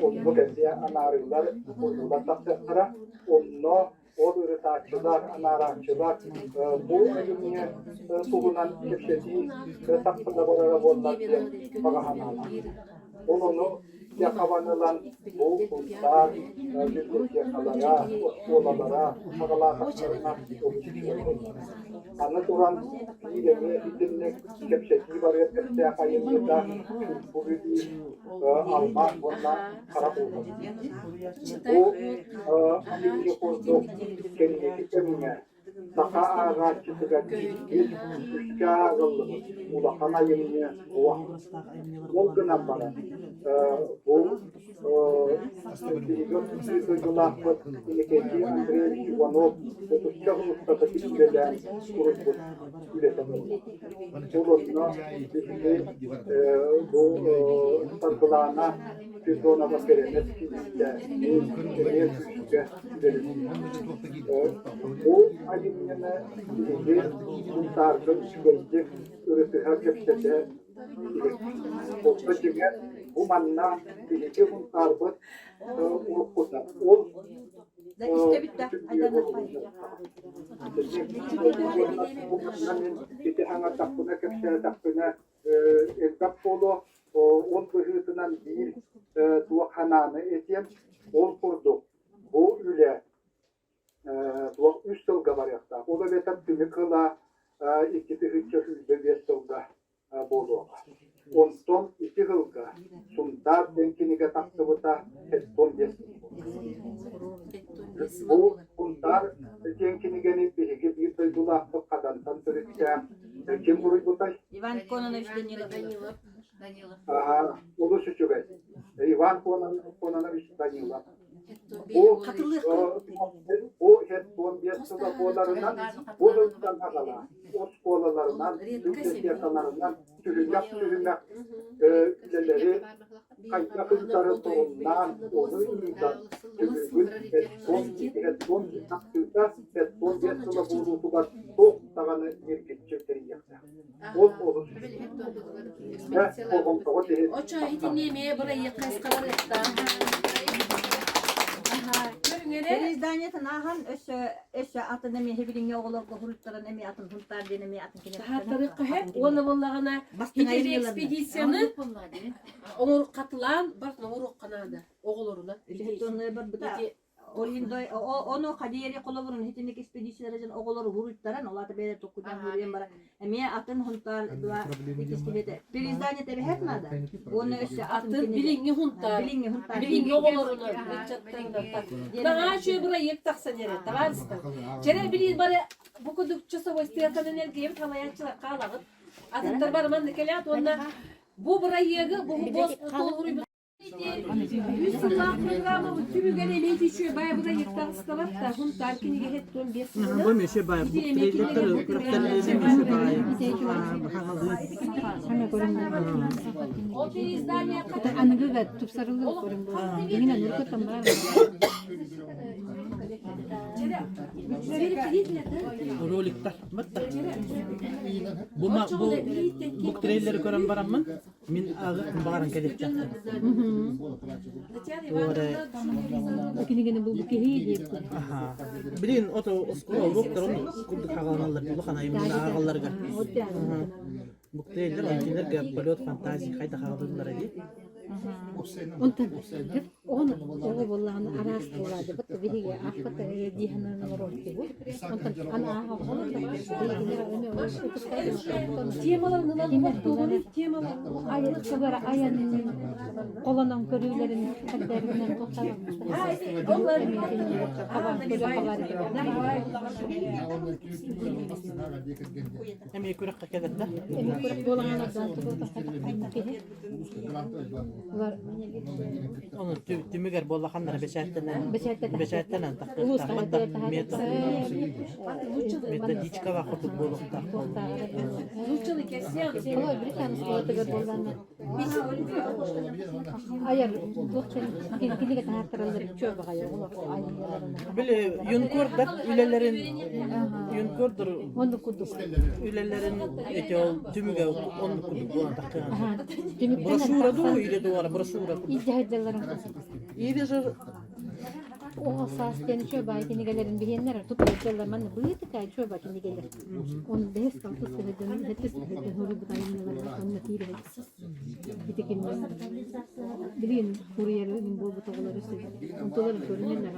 onu kendi anarızlar, kurullar taktıklara onu o üreticiler, anarançılar bu ürünü tuğunan kepçesi taktıklara bollar diye bakahanalar. Onu yakalanılan bu kurtlar, yüzlük yakalara, oğlalara, sağlarına anlatılan iyilemi, izinlik, kepçesi var ya, kepçeye kayınlıda bu ürünü almak, ondan karak olmak. Bu birinci kurdu, kendisi emine, saka ağaççısıga bir üçke ağırlığı, ulakana yemeğe oğa. Olgınan bana. Bu bir duygulanmak ilekeci Andrei Ivanov tutuşacak uluslararası ülkeden kurulmuş ülkeden. Bununla bu sargılağına biz ona bakarız. Bu ayımına kurtardım sürekli üretime köşede Oktacıga bu manna bilgi kurtardı urukkuda. Ol Da işte bitti. Aydan bir hanga takpına köşede takpına ezgap bolu on bıhıtından bir duahananı etiyem ol kurdu. Bu üle duak üst yılga var yakta. O da vetat günü kıla iki bıhıtça hülbe bir yılga bolu. Ondan iki yılga sundar denkiniga taktığıda etton desin. Bu sundar denkinigenin bir duygulatı kadantan türükken kim burayı butay? Ivan Kononovich Danilov. Aha, ulu suçugay. Ivan Kononovich Danilov. O hetton yastıda boğalarından, boğalarından ağala, o skolalarından, ülkesi yakalarından sürünmek üleleri kayıtları torundan, onu iyiden, sürüngün, hetton taktığında, hetton yastıda boğulutular, çok dağını erkekçekleri yaksa. O ulu suçugay. O çayı dinlemeye burayı kaskalar etti. Переизданиятын ахан өсө атын эми хебилиңе оголорго хуруттарын эми атын хунтар ден эми атын кене. Таһаттары кыһап, оны боллагана хидеби экспедицияны оңор катылан, бар оңор канада, оголоруна. Электронный бар бута. Олиндой оно хадиери колобурун хитиник экспедициялардан оголору хуруттарын оларды бере токудан хурен бара. Эми атын хунтар дуа икистебете. Переиздание тебе хет надо. Оны өсө Атын билиңе хунтар. Билиңе оголоруна. Дага шөй бура ек таксан ере, табарсыздар. Жере билин бары бу күндүк часовой стоянканы энергия талаячылар каалагыт. Атыктар бар манда келет, онда бу бура еги, бу бос толгуруй. 100 yıllık programı bu tümügene neydi şu bayağı bu da yıktakısta var da hun tarkiniga hetton besini. Bu meşe bay, bu treyleri kırıktan neyse meşe bay. O perizdaniye kadar Anıgı da tupsarılı korum bu. Yine nurkatan var. Rolikler, batta. Bu treyleri gören baram mı? Min ağı baran kedip çaktı. Kini bu kehi Aha. Bilin oto o doktor onu kurduk ağalanlar, bu kanayım ağalarga. Bu treyler onkiler gap pilot fantazi kayda ağalanlar idi. Ondan onu vallahi aras oladı. Bu bihiga afata dihanan noroti bu. Ondan ana haqola temalarını lan temalar ayet kadar ayanın qolanan körülerin kadderinden toxtaran. Onlar Hem yekurak kadet da. Emikurak bolanlardan var. Onu tümüger bollakanlara beşertten taktı. Ulus Tahmadda kayıtları miyeta. Miyeta diçka va kutu bollukta. Lutçalı kesiyor. Kolay bir tane skolata bolanlar. Ayar doktor kindiga tahtırılır çöbe gayı olur ayarlarına. Böyle yunkurdak ülelerin yunkurdur. Onu kudu. Ülelerin eti ol tümüge onu kudu bolan taktı. Demek Broşura du ile duvara broşura. İcahidlerin İyi de o sasten çöbe kindigelerin bihenler tutulurlar man bıyık kay çöbe kindigeler. Onu des kaltı sehedin hetes sehedin huru butayınlar onu tire. Bitikin bilin kuryerin bu butoğları sehedin. Ontoları görünürler.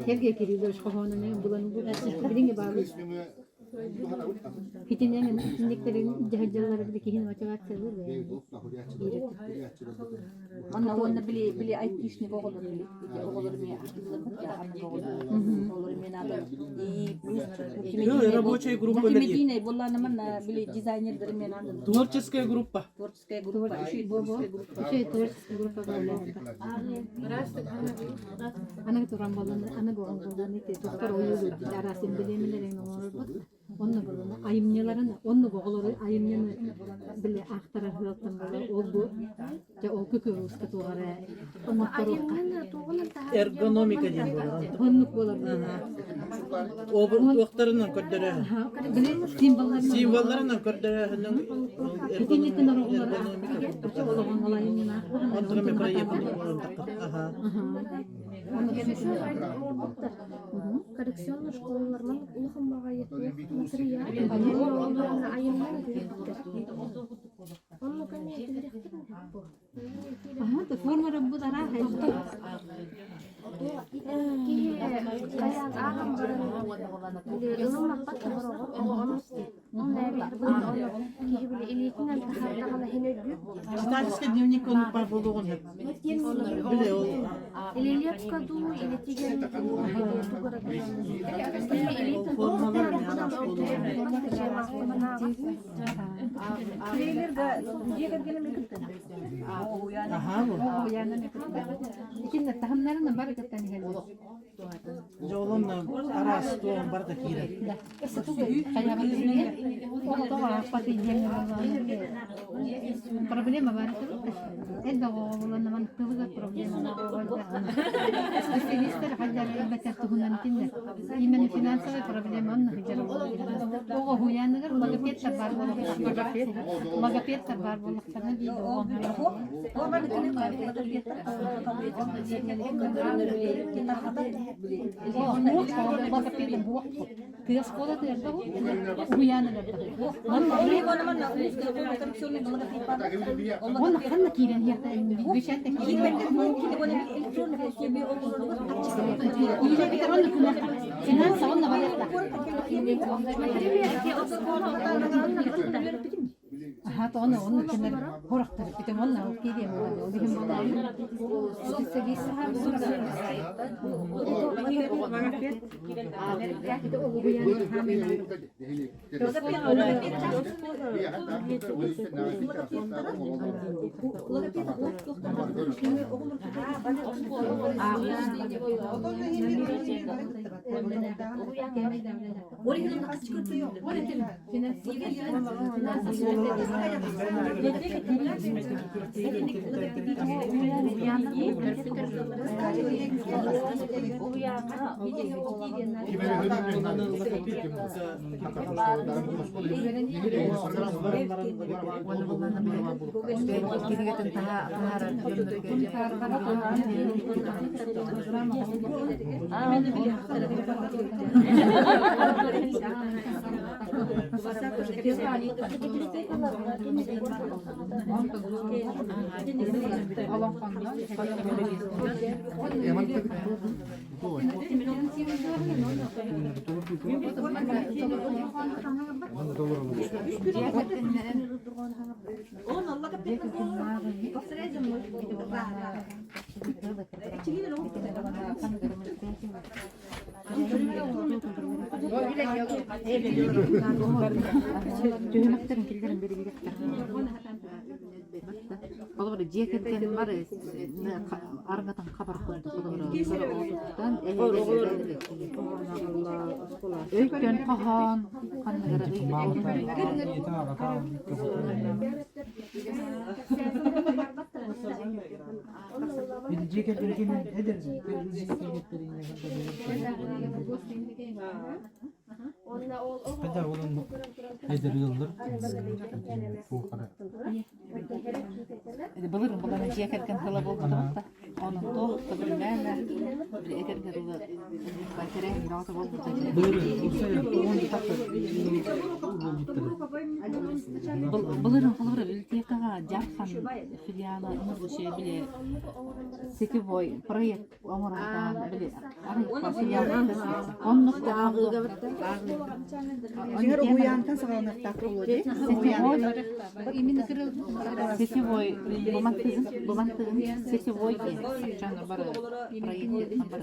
Herge kiriyor şahane ne bulan bu bilin bağlı. Hitinin indiklerin cahacıları bir kihin vaçavat sever ve Anna onu bili ayt işni boğulur bili. Oğulur mi akıllı ya anne boğulur. Oğulur mi nadı. Yo, рабочая группа Medine людей. Medine bunlar ne bili dizaynerleri men anladım. Творческая группа. Tворческая группа. şey tuvırtısı grupa böyle. Ana turan balon, ana goğan balon ite tutar uyuyor. Arasim bilemeler en olur. Onu bulun. Ayımnyaların, onu boğulur. Ayımnyanı bile aktarar hırıltan böyle oldu. Ya o kökü usta tuğara. Ayımın tuğunun daha Ergonomika diye olur. Tonluk olur. O doktorundan kördere. Bile simbollar. Simbollarından kördere. İkinci kınar oğulları. Ergonomika. Oğlan alayımına. Antara me para yapın. Aha. коррекционный школаларынан улахамбага етmek материал оларына айымнан бериптер. Onu kaynağı direktir mi bu? Aha, da forma rabbu da rahat. Kayan ağam barın bile ılımmak batı bırakı onu onda bir onu kihi bile iletinden tahartağına henüldü. Statistiske dnevnik olup var bulduğun hep. Bile o. İleliyat kadu iletigen tugara Formalar ne yalan Aha bu. O yani İçinde tahımlarının barakattan geldi. Jolonla aras doğum barda kire. Kayak begini, o da apa tinggal problema var. Enda oğlan zaman kızı problema var. Spesialistler hajar bakar tuhunan tinde. İmen finansal problema anne hajar olabilir. O huyanlar magapet var magapet var bulaktan bir o magapet bu kaya sekolah tu ada huyanlar Ona kan kiran ya bishan tak kiran Iya kita orang kuna sinan sawan na balik Aha to ona kenar horak tar kita monna oke dia mo odi him monna segi sahab Kalau dia kan mare argatan kabar koydu olduktan öykten pahan kanlara Bir ceket ülkenin eder. Kadar olan eder yıldır. Bu kadar. Bilirim bulan ceket kan kala boldu da onu toh bilmem bir eker garuda bakere nota boldu Buyurun. Bu sefer onu takır. Bilirim bibliotekaga jarhan filiala bu şey bile Seki boy proyekt omurdan bile arayıp filiala onluk ağıga Жер уянтан сагана такылды. Сетевой сетевой жаңа бар проект бар.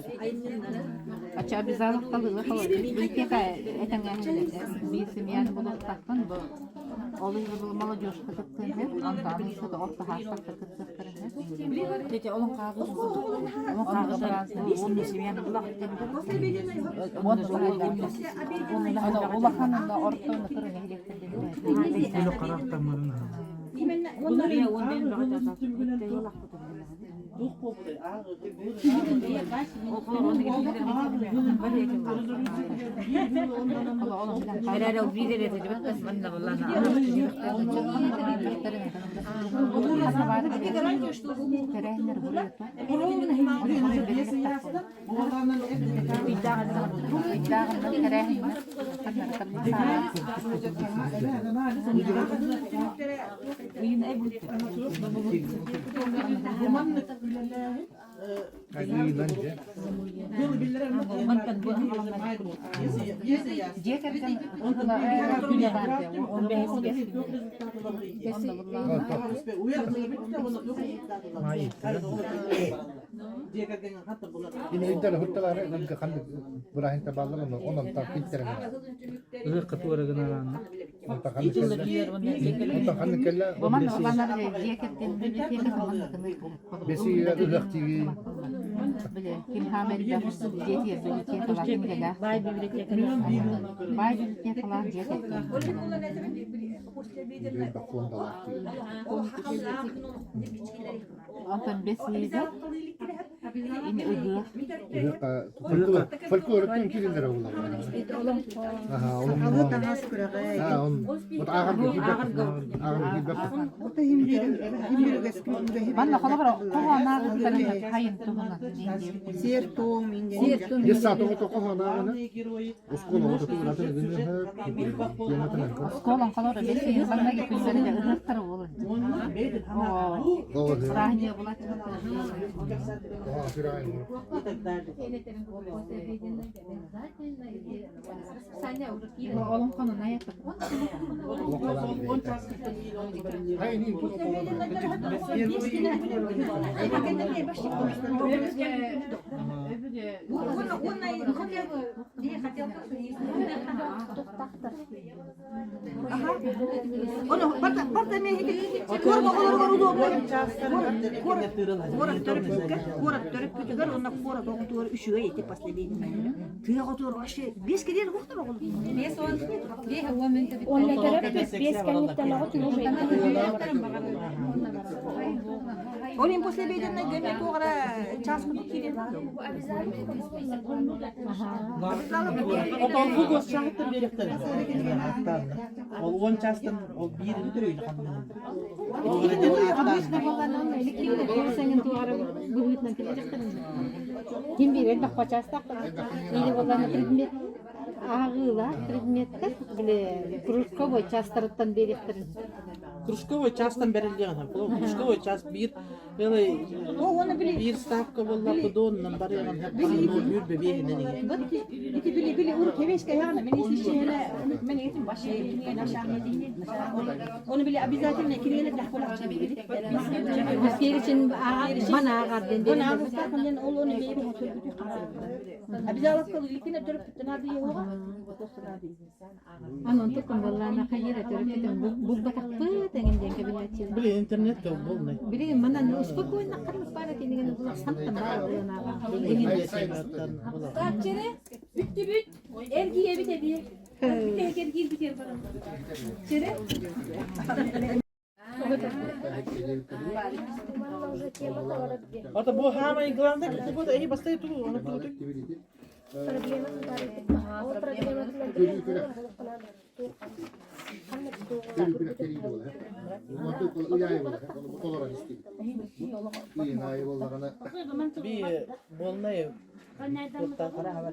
Ача обязательно калды халат. Библиотека этаңга бисемиян болуп таккан бу. Олы молодежь кытыктын хеп, анда анысы да орта хастак кытыктын хеп. Дети олон Bunu karakterlerini. Ini itu lah hotel ada kan kan berahin tabalan orang tak pintar kan. Ini ketua regeneran. Orang kan kela. Besi itu aktif. Kim Hamid da jeti yazılı falan da. Bay bir falan jeti. Antan besi de ini ödü. Folklor tüm kilinler oğlan. Aha, oğlan. Ha, on. Bu ağır gibi. Bana kadar kovan ağızlarında kayın tumuna. Siertum, Yesa to kohana ana. Uskona o to ratın günü ha. Skolan kadar besi bana gitmişler de ırıktır olur. O. Rahniye bulaştı. Ha, firayın. Oğlum konu ne yaptı? Hayır, iyi bu. Olin после беденной гэмэ тугара час мı kiri? Otan bu göz şahittir birlikte. Ol 10 çastın, ol 1 türüydü kanını. O Kim bilir bak paçastak. İyi olan предмет ağıla предметті біле кружковой частырыттан беректерин. Кружковой частан берилген. Кружковой час bir bir stavka bolla podonnan barıyan hep kanını yürbe beyinen. Bili ur keveşke yani men işine men eğitim başlayayım aşağı onu bile обязательно kiriyele dahkola çevirir. Bizler için bana ağar den. Bana ağırlıklarından onu beybi hatırlıyor. Обязательно ilkine dörüp tanadı yola. Anon tukun bollana kayıra törüptüm bu batakpı tengen kebilaçı. Bile internet de bol ne. Biri mana spokojno kalmış para kendine bu santam Kaçere bitti bit. Ergiye bir de bir. Bir de gir biter bana. Çere. Orada bu hemen grandik bu da iyi bastı tu onu tutup. Bir bolnayı Tuttan para haber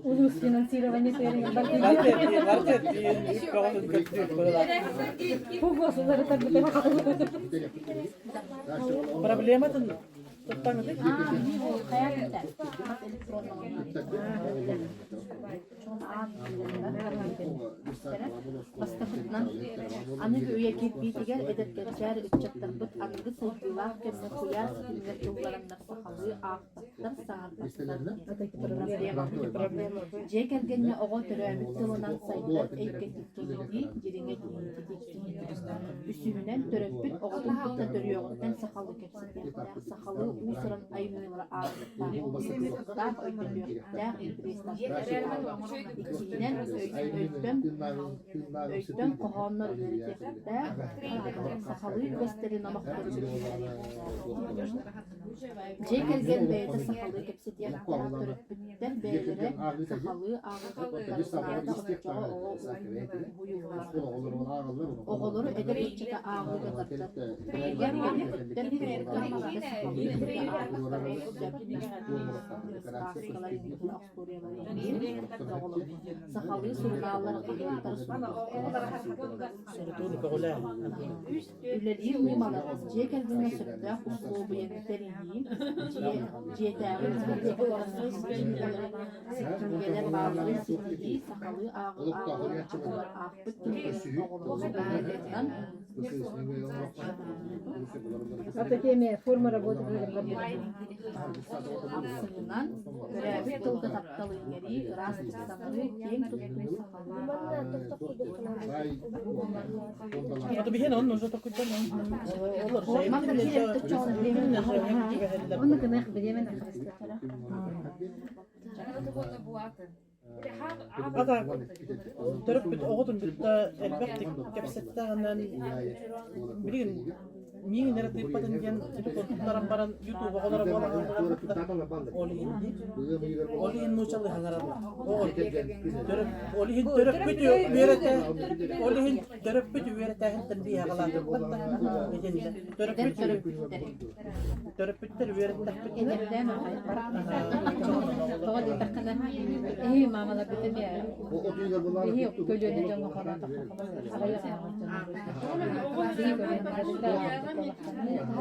Ulus finansирование сферы. Проблема-то Tuttanı da Бастапытынан аны өйе кирпитигер эдеп geçer үтчаттар бут аңгы сыйгылар кемне куяс билер юлларындар сахалы ақтар сааттар жекергенне ого төрөмүт тылынан сайдар эйкетиккенди жириңе үсүнен төрөппүт оготун кутта төрүөгөттен сахалы кепсетер сахалы уусуран айнылар ааттар басыктар өйдөктөр икинен өйттөн кохоннор үретекте сахалы бестери намактар жекерген бейте сахалы кепсетер төрөппүттер бейлери сахалы оголору эдер үччата агылгатар сахалы сургаалар үлелии уймалар жекергене сөптө услугу еңтерии жетээри сиккингелер баалары сикки сахалы агылар акпыт Академия форма работы сынынан көрәбит тылды тапталынгери раз самыры кең туттуй Hadi bir hene onun ucu takıcan olur. Onu kadar bilemen Ata törüp bit oğudun bitti elbette kepsetten bilin Niye nerede tepeden gen tutturan baran YouTube oğlara bolan Olihin muçalı hanara. Olihin törüp bitiyor verete. Olihin törüp bitiyor verete henten diye haladı. Törüp bitiyor verete. Hadi takana iyi mama da bitmiyor. İyi kölüne canı falan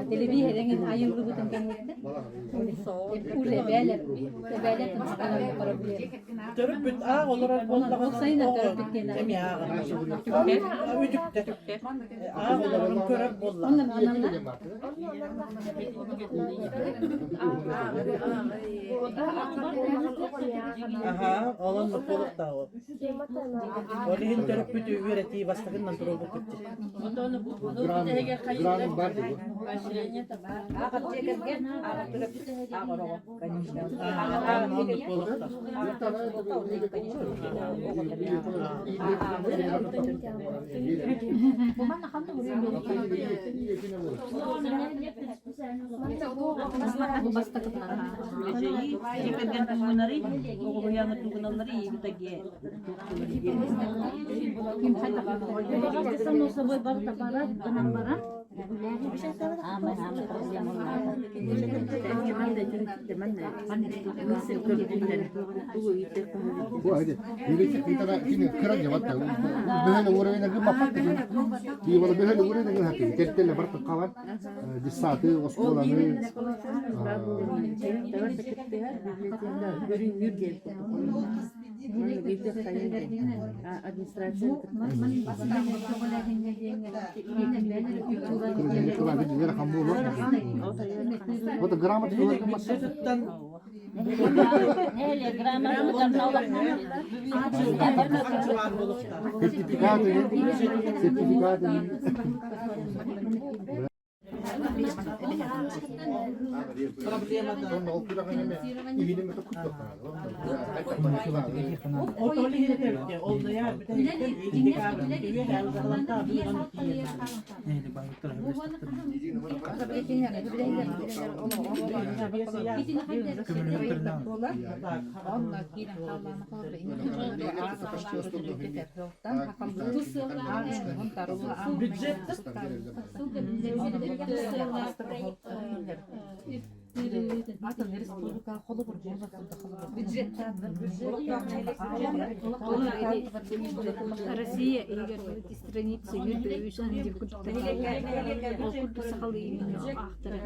Televi herengin ayın rubutun kendinde. Ule beler tınçkalar yapabilir. Törüp bit ağa olarak bollagan sayına törüp bittiğinde. Emi ağa. Üdükte. Ağa olarak körüp bollagan. Onun anlamda Aha, olan mutluluk da o. Olihin törüp bitiyor verete bastığından duruldu gitti. Granın var dedi. Bu hadi. Bir tane şimdi kıran ya batta. Böyle oraya ne mapat dedi. Bir valla böyle oraya ne hakkı. Kettelle barka kavan. Disatı oskolanı. Вот грамота говорит Sözütten Sertifikatı. Olihin törüp oldu ya. Bir de ilk abi diyor ya. Allah'tan tabi onu diyor. Neydi bayıktır. Атын республика холы бір Россия егер эти страницы юрбеюш аны деп күттү. Окурду сакалы актыры.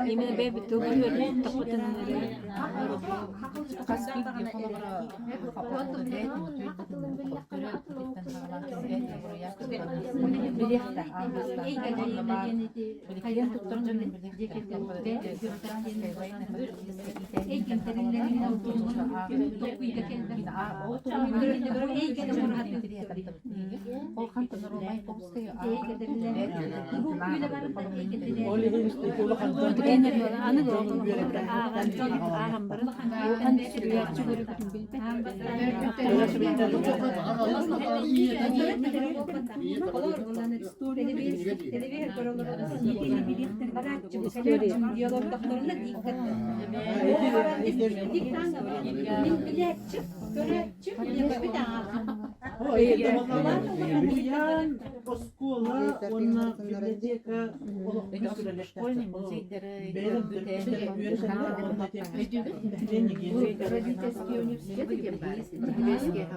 Именно беби төгүлөр топотун школьный музейдери, родительский университет деген бар. Билеске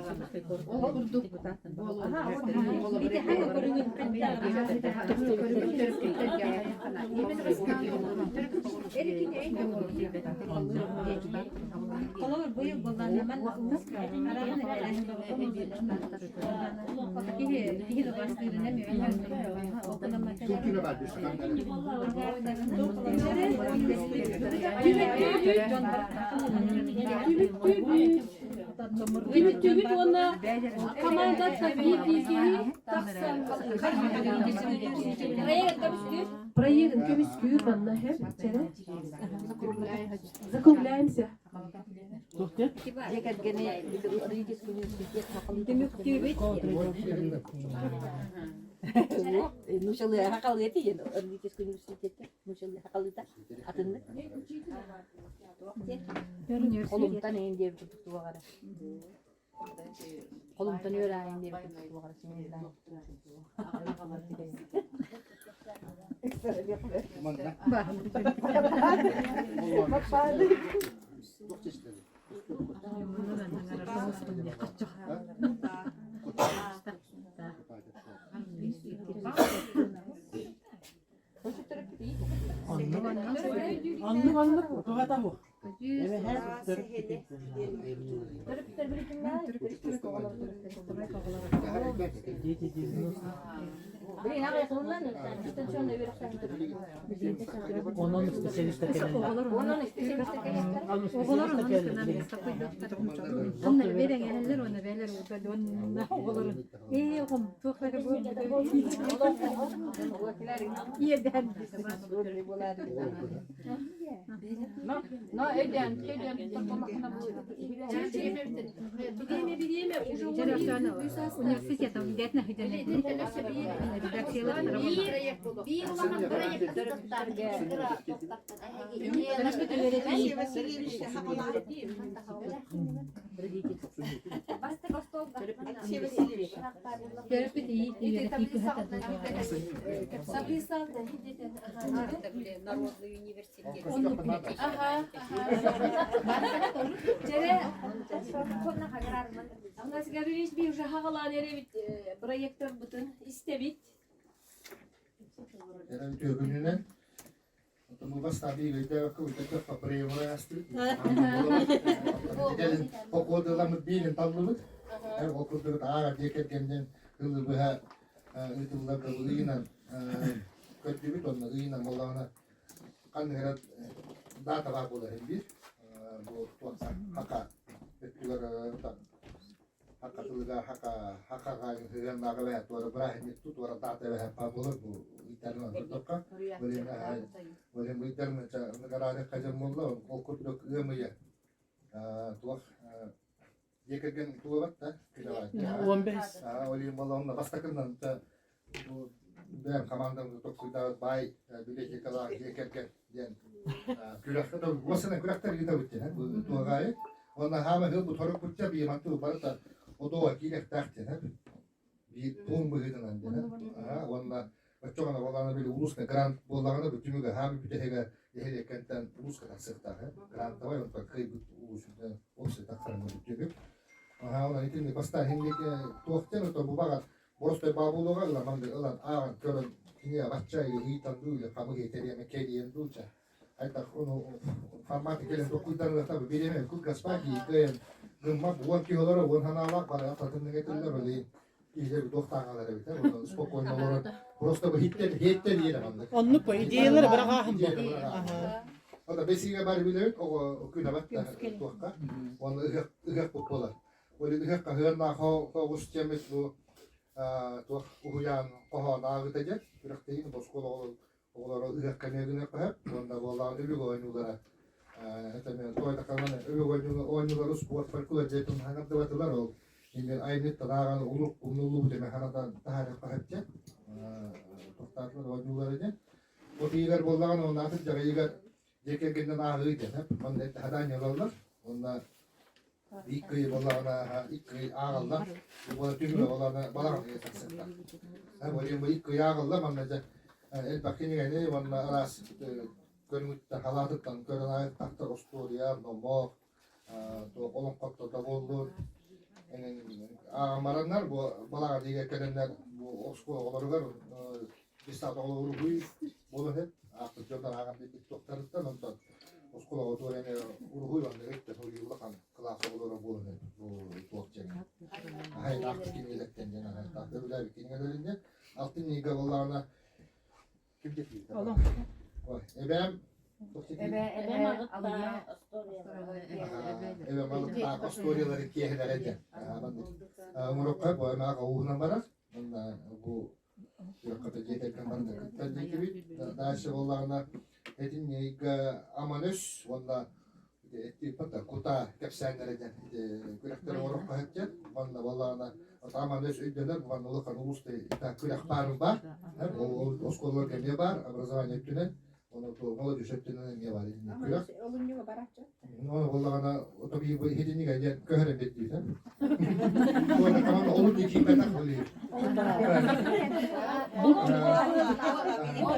Tübüt ona komanda tabii проедем к Вискую, банна хем, закругляемся. Нушалы хакалы эти ен Ордический университетте. Нушалы хакалыта атынды. Колумтан энде тукту багара. Колумтан өрайын деп тукту багара сенелден. Anlık tuğata bu. Evet her onun spesialist Onlar veren eller ona veler o da oğulların. Oğlum tokları bu. Yerden No eden университетом детных Народный университет. Аңа сигариш би уже хагалан эребит проекттер бутун истебит. Tökününen Otomobas tabi gayda ko ita pa prevara asti. Gelin okuldalar bilin tablut. Her okulda da deket kendin hızlı bu ha ıtıllar da uyunan kötü bir tonla uyunan Allah'ına kanıra data var burada hem bir bu tuaksa haka etkiler hakatılıga haka gayın hıgan nağıla tuara brahim tut tuara data ve hep bulur bu internet tutukka böyle bu internet negara kajam molla o kutluk ımıya tuak yekergen tuavat da kila 15. Oli molla onna bastakından bu ben komandamda tokuyda bay bileki kadar yekerken yani kürakta da wasana kürakta gida bitti ha bu tuagay ona hama bu toruk butça bir mantu barata o da vakile tahtin ha bir ton bugüden ande ha ona Açıkçası vallahi böyle ulusla grant bollağına da tümüge hami bir tehege yehle kentten ulusla taksıkta ha grant da var o kayıp ulusda olsa taksarım tümü ha ona itin basta hendik tuakten o bu bagat Просто бабулога ла манде алан аан көрөн кине баччайы хитан дууле камы кетериме келиен дулча айта ону формат келен докуйдан та биреме кукас паки кен гымма буан киолора вон ханалак бара ататын кетелер оли иже доктагалар бите ону спокойно олор просто хиттен иере манде Onu по идеялары бірақ ахым бұл. Ада бесиге бар билет о күнә батта туакка оны ыгак болар оли ыгакка хырна хо устемет бу тух уян кохонагы теже бирактейин боскол олар ыгак канегине кап онда болар үлүг ойнулара этеме тойда калган үлүг ойнулары спорт фольклор жетим ханапта батылар ол инде айнет таган улук умнулу деме ханадан тахар капча токтатлар ойнулары де о тигер боллаган онда атып жага егер жекегенден агы деп мындай тадан ялалар онда İkki balağına ikki ağıllar bu tümle balağına balağına yasaksınlar. Ha böyle bu ikki ağıllar manca el bakini gene valla aras görmütte halatıktan görünen tahta ostoria nomo to olum katta da boldu. Yani amaranlar bu balağına diye gelenler bu osko olarlar bir saat olur bu bunu hep artık jodan ağam bir doktorluktan ondan Oskola oturene uruhuy var direkt de soruyu bakan klasa olarak bu tuakçen. Hayır artık kimiyelekten gene tahta bile bir kimiyelerince altın niga vallahi kim getiriyor? Oğlum. Oy ebem ebem alıp astoriyaları kiyelerece. Murokka bu ama kavuna barak. Bu Yokata jeterken banda kıttan gibi daha şey vallahi Edin niga amanus wanda etti pata kuta kapsanlardan kurakter orok pahatja wanda wallana amanus öddeler wanda ulukan ulusta ta kurak parım var o oskolar kemiye var образование tünen onu to молодежь tünen ne var kurak Olunca barakça. onu wallana o tabi bu hedin niga ya köhre betti ha onu kaman olur iki petak oluyor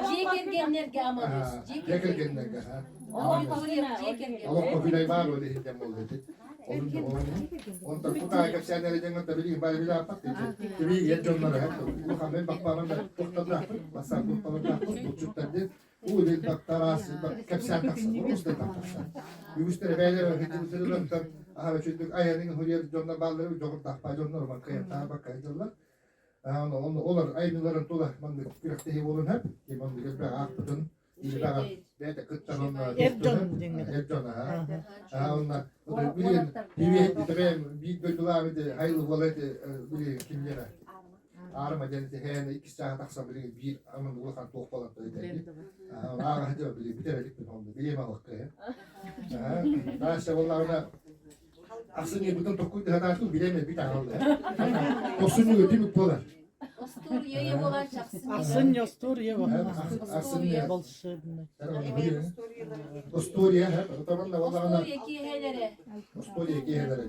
Jekergenlerge amanız. Jekergenlerge ha Allah popüler var öyle hidden oldu. Ondan kuta kapsanları jangan tabili bari bila apa tabi yejonlar ha bu kamen bakparan da tohtada masa bu palan bu çutlarda o del baktaras kapsan taksa usta taksa yustere beyler hidden sırılan aha çocuk ayarın huriyet jonlar balları jogor takpa jonlar bakaya ta bakaydılar. Onu olar aynıların tola mandı kürekteyi olun hep ki mandı gökbe akpıtın İlgağa bete kıttan onlar Ercan ha onlar bilin TV tabii bir bölüler de hayırlı valet bilin kimlere Arma denizde heyne 2 saat akşam bilin bir aman ulakan toq falan dedi. Ağa hadi bilin biteredik bir oldu bilin alık ha daha şey vallahi aslında bütün tokuyu da hatırlı bileme bir tane oldu. Tosunu ötümük polar. Osturiyeye olan şahsın. Asın Ostoriya var. Asın Volшебный. Ostoriya hep tamam da vallahi Ostoriye kihelere. Ostoriya kihelere.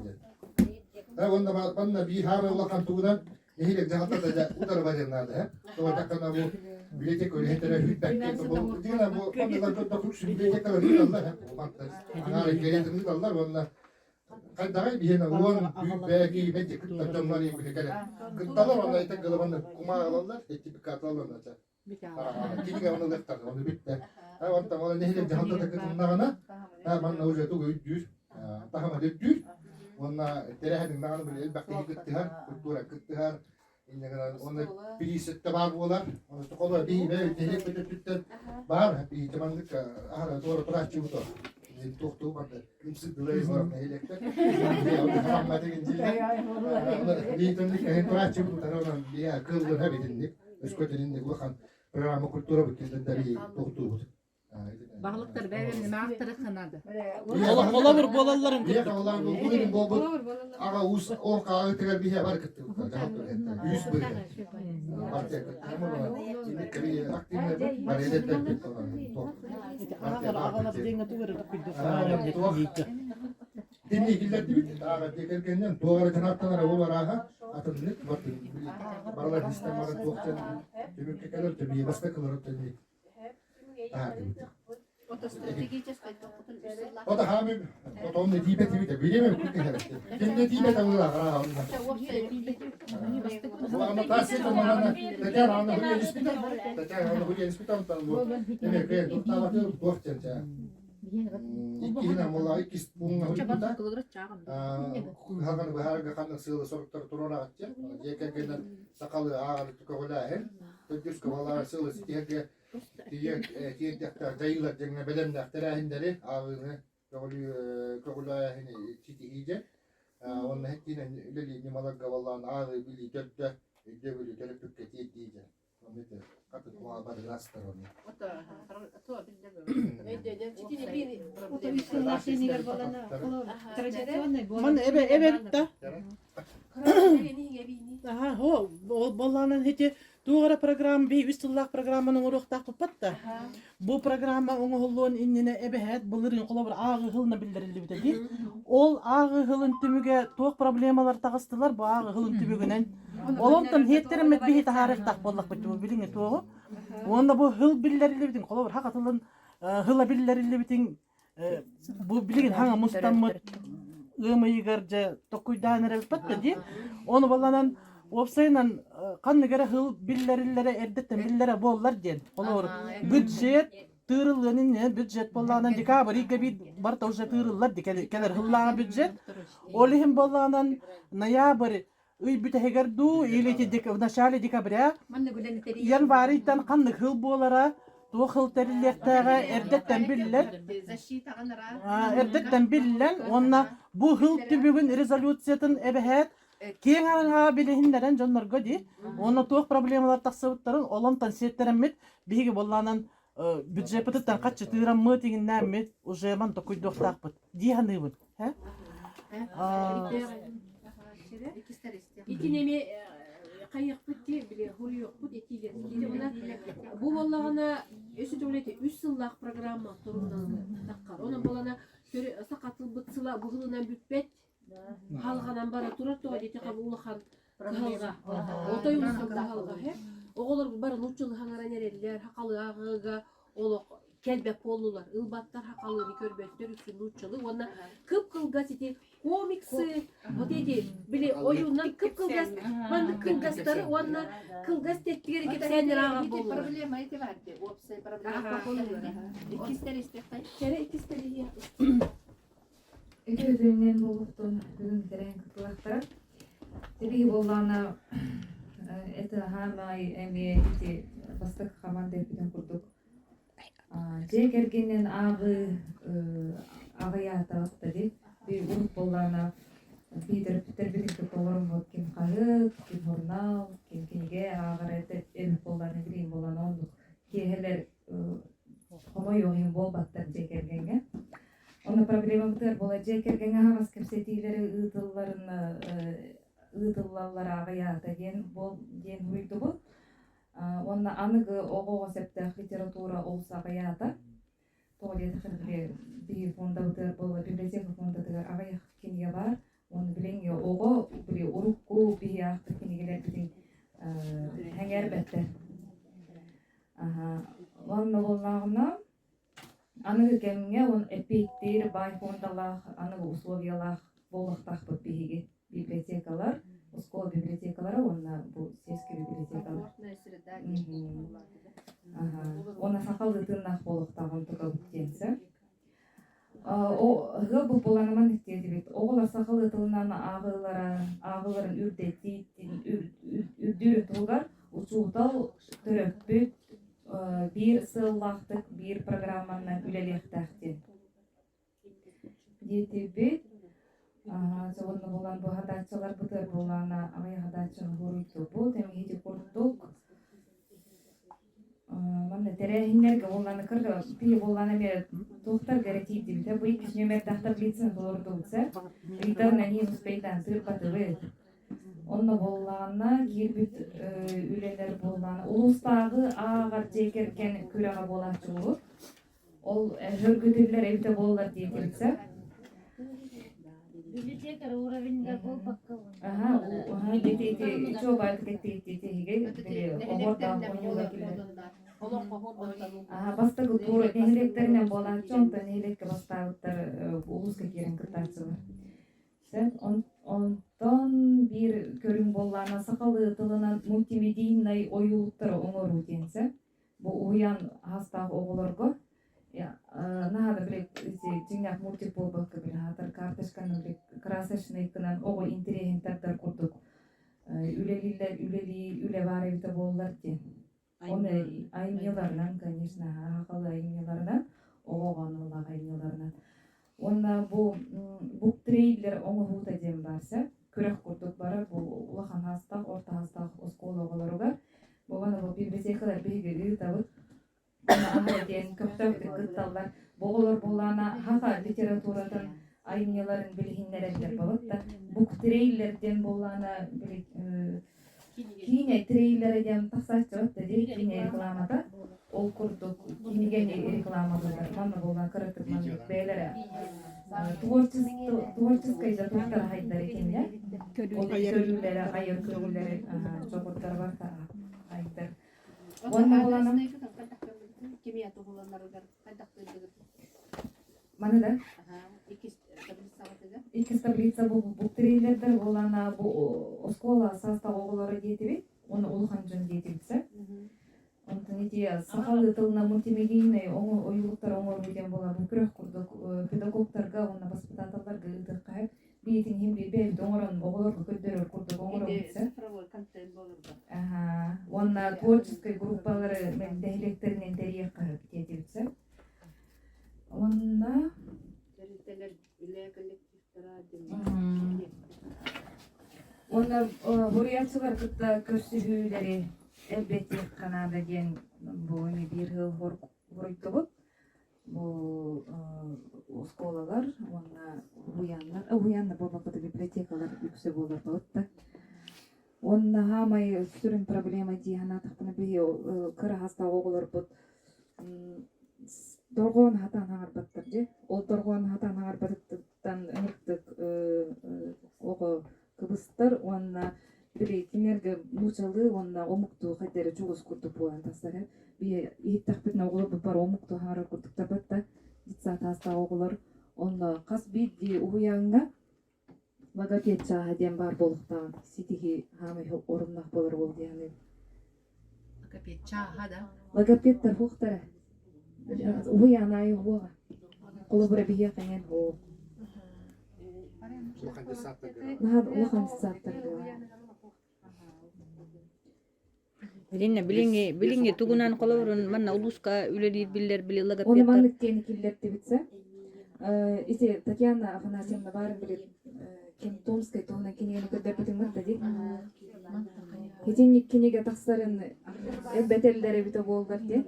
Ha onda bana bir hame ulakan tuğdan ehile jahatta da utar bajanlarda hep. Sonra takana bu bilecek öyle hetere hütbek bu diyorlar bu konuda çok çok bilecek öyle diyorlar hep. O mantar. Angara geldiğinde diyorlar onlar kadar bir yana ulan belki bence kıtlar canlar iyi bir kere. Kıtlar onlar ite galabanlar kuma alanlar eti bir kartlarlar da. Kini onu lektar onu bitti. Ha ondan ona nehle jahatta da kıtlarına ha man uca tu güdür. Tahama düdür. Ona terehadin nağını bir elbette kıtlar, kultura kıtlar. İnne onu birisette var bular. Onu tokola bir ve telep ötütten var. Bir zamanlık aha doğru bırakçı bu da. Tohtu vardı. Kimse dılay var ne elekte. Tamam madde gelince. Bir tanıdık en bırakçı bu tarafından bir kılgın hep edindik. Özkötünün bu kan programa kultura büküldü de tohtu. Bağlıklar bäbemni maktara kınadı. Ola bir bolaların Bir kalan bu bugün bu aga us o kağı tekrar bir var kıttı. Yüz bir. Partiye kıttı. Ama şimdi kari aktifler var edetler ağalar denge tuğra da Dinle giller değil. Aga tekerkenden doğru tanaptalar o var aha. Atıldı. Bakın. Baralar sistem var doktor. Demek kadar tabii başka kalır tabii. O da hamim, o da onun dibet dibet, bilemiyorum kutu herhalde. Kendi dibet alırlar ha ondan. Bu anlatası zamanında, tekrar anlatıyor ispital, tekrar anlatıyor ispital bu. Demek ki doktor bakıyor doktor. İki yine mola iki bunga hutunda. Hakan bahar kakan sığlı soruklar turuna atacak. Yekerken sakalı ağır tukola hem. Tüdüs kovalar sığlı sitiyeke. Tiye tahta dayılar dengan beden dahtara hindari ağını koğula hani çiti iyice onun hekine lili nimalar gavallan ağı bili dötte devili telefik keti iyice onu da katı kuğa bar rastlar onu man ebe da aha ho bollanan hece doğru program bir üstünlük programının uruqta qıpatta. Bu programma onu hollon innine ebehet bulurun qola bir ağı hılna bildirildi bitedi. Ol ağı hılın tümüge toq problemalar tağıstılar bu ağı hılın tümügünen. Olontan hetteremet bir tarih taq bollaq bitti bu bilinge toğu. Onda bu hıl bildirildi bitin qola bir haqatılın hıla bildirildi bitin bu bilingen hanga mustammat ığmayıgarca toquydanere bitti di. Onu ballanan Opsaynan kanı göre hıl billerillere erdetten billere bollar diyen. Olur. Büdjet tırılığının büdjet bollanan dikabır ilk bir barta uca tırıllar dikeler hıllana büdjet. Olihim bollanan nayabır uy büte hegerdu ileti dik naşali dikabra. Yan varitan kanı hıl bolara tuğ hıl terilektağa erdetten biller. Erdetten billen onna bu hıl tübügün rezolütsiyatın ebehet Keyin ha bilehinleren jonlar godi. Ona toq problemalar taqsıbıtların olantan setteremet bigi bollanan büdjetten kaçı tıran mı tigin nämet ujeman tokuy doqtaqpıt. Dihanıbın. Ha? İki nemi kayık bitti bile huyuk bu etiyle. Bu vallahana ösü devleti 3 yıllık programma turundan taqqar. Ona bolana sakatıl bıtsıla buğulunan bütbet halganan bara turar toğa deti qabı ulahan halga. Otoy ulusunda halga hep. Oğullar barın uçulu hangara nereliler, hakalı ağıga, olu kelbek bollular, ılbattar hakalı körbetler üstünde uçulu. Ona kıp gazeti, komiksi, oteti bile oyundan kıp gaz, bandı kılgazları, ona kılgaz tekbiri gibi senler ağa bollular. Problema eti vardı. Opsay problema bollular. İkisleri istekten. Kere ikisleri ya. Ödülünden boluktun bugünkeren kıtılaklara. Tabii bollana eti hamay emiye iti bastık kaman tepkiden kurduk. Cekergenen ağıya tağıt dedi. Bir grup bollana bir birlikte doğrum bot kim kayık, kim hornal, kim kinige ağır etet emik bollana bileyim bollana olduk. Ki heller homo yoğun bol battır cekergenge. Ona problema biter bolacak ergenge hagas kepsetileri ıdıllar ağaya tagen bol gen huydu bu. Ona anıgı oğuğa septe literatura olsa ağayata. Toğliye takırdı bir fonda biter bola biblioteka fonda tıgar ağaya kiniye var. Onu bilenge oğu bile urukku bir yaktı kinigeler bitin henger bette. Onu bolağına Anıgı kemge on epiktir bay fondalar, anıgı условиялар болуқтақ биги библиотекалар, школа библиотекалары, онна bu сельский библиотекалар. Ona сақалды тырнақ болуқтағын тұқа бүттенсі. Гы бұл боланыман иттеді бет. Оғылар сақалды тылынан ағыларын үрдетті, үрдүр тулгар учуутал төрөппүт бир сыллактык бир программанан үлелектахтин. Детибит жогонно болан бу хадачылар бутер болана ай хадачын хуруйту бу темгити курдук. Мана терехинерге боланы кырды пи боланы бер доктор гарантийди да бу икис номер дахтар лицен болордуца. Ритарна не успейдан тырпатыбы. Онно боллана кирбит үлелер боллана улустагы агар жекеркен күрага болачу. Ол жөргөтүлөр эбите боллар дейдилсе. Библиотекарь уровеньге кол бакка. Ага, дети чоба дети огорда онюла келе. Бастагы туры нехлектеринен болан чонто нехлекке бастагыттар улуска кирен кытачылар. Онтон бир көрүң боллана сакалы тылынан мультимедийный оюлуктар оңору денсе. Бу уян хастагы оголорго надо билек жиңак мультик болбакка биле атар карточканы билек красочный кынан ого интерегенттар курдук. Үле бар эбите боллар ди. Оны айнеларынан, конечно, акылы айнеларынан, огоганылар айнеларынан. Онда бу бук трейлер оңохута дем барса, көрөк курдук барар бу улахан хастак, орта хастак оскологолорга. Богана бу библиотекалар биги табыт. Ана ден көптөктүк кытталар. Боголор болана хака литературадан айнеларын билгендер болот да. Бук трейлерден болана билек кине трейлерден тасачып да кине рекламада ол курдук кинеге рекламада мана болгон кырытып бээлер творческий жатыктар хайдар экен да. Көрүүлөр айыр көрүүлөр жогорттар бар да айдар. Онда болана кимия тугуландардар кайдактыр. Мана да икки таблица бу трейлердер болана бу оскола состав оголору детиби, оны улхан жөн детибсе. Онтон идея сакалы тылына мультимедийный оюлуктар оңору деген болар. Бу көрөк курдук педагогтарга, оны воспитательдарга ылдык кайып, биетин химби бейт оңорон оголорго көдөрөр курдук оңору детсе. Цифровой контент болор да. Онна творческий группалары мендехлектеринен терие кайып детибсе. Онна Онда бурятчылар кытта көрсүлүүлери элбетте канада деген бу эми бир жыл хоруйтобут. Бу школалар, онда уяндар болбакта библиотекалар үксө болор болот да. Онда хамай сүрүн проблема ди ханатыкны би кыра хаста оголор бут. Доргон хатан хаңарбаттар же. Ол доргон хатан хаңарбаттан ырыктык ого кыбыстар, онна бiri кинерге мучалы, онна омукту кайдары чугус курдук болан тастар. Би иттак битне оголор бар омукту хаңарып курдуктар батта. Дитса таста оголор, онна кас биди уянга логопедча хаден бар болуктан ситиги хамай оруннак болор болду яны. Логопедча хада. Логопедтар хуктара. Уяна айуга. Колобура бие канен бо. Над улахан саттар. Билинге тугунан колорун манна улуска үлелир биллер били логопедтар. Оны манныктен киллер дебитсе. Ите Татьяна Афанасьевна барын билет. Кен Томская тугунан кенени көдөпөтүн мында ди. Хетинник кенеге таксарын бетелдери бите болдар ди.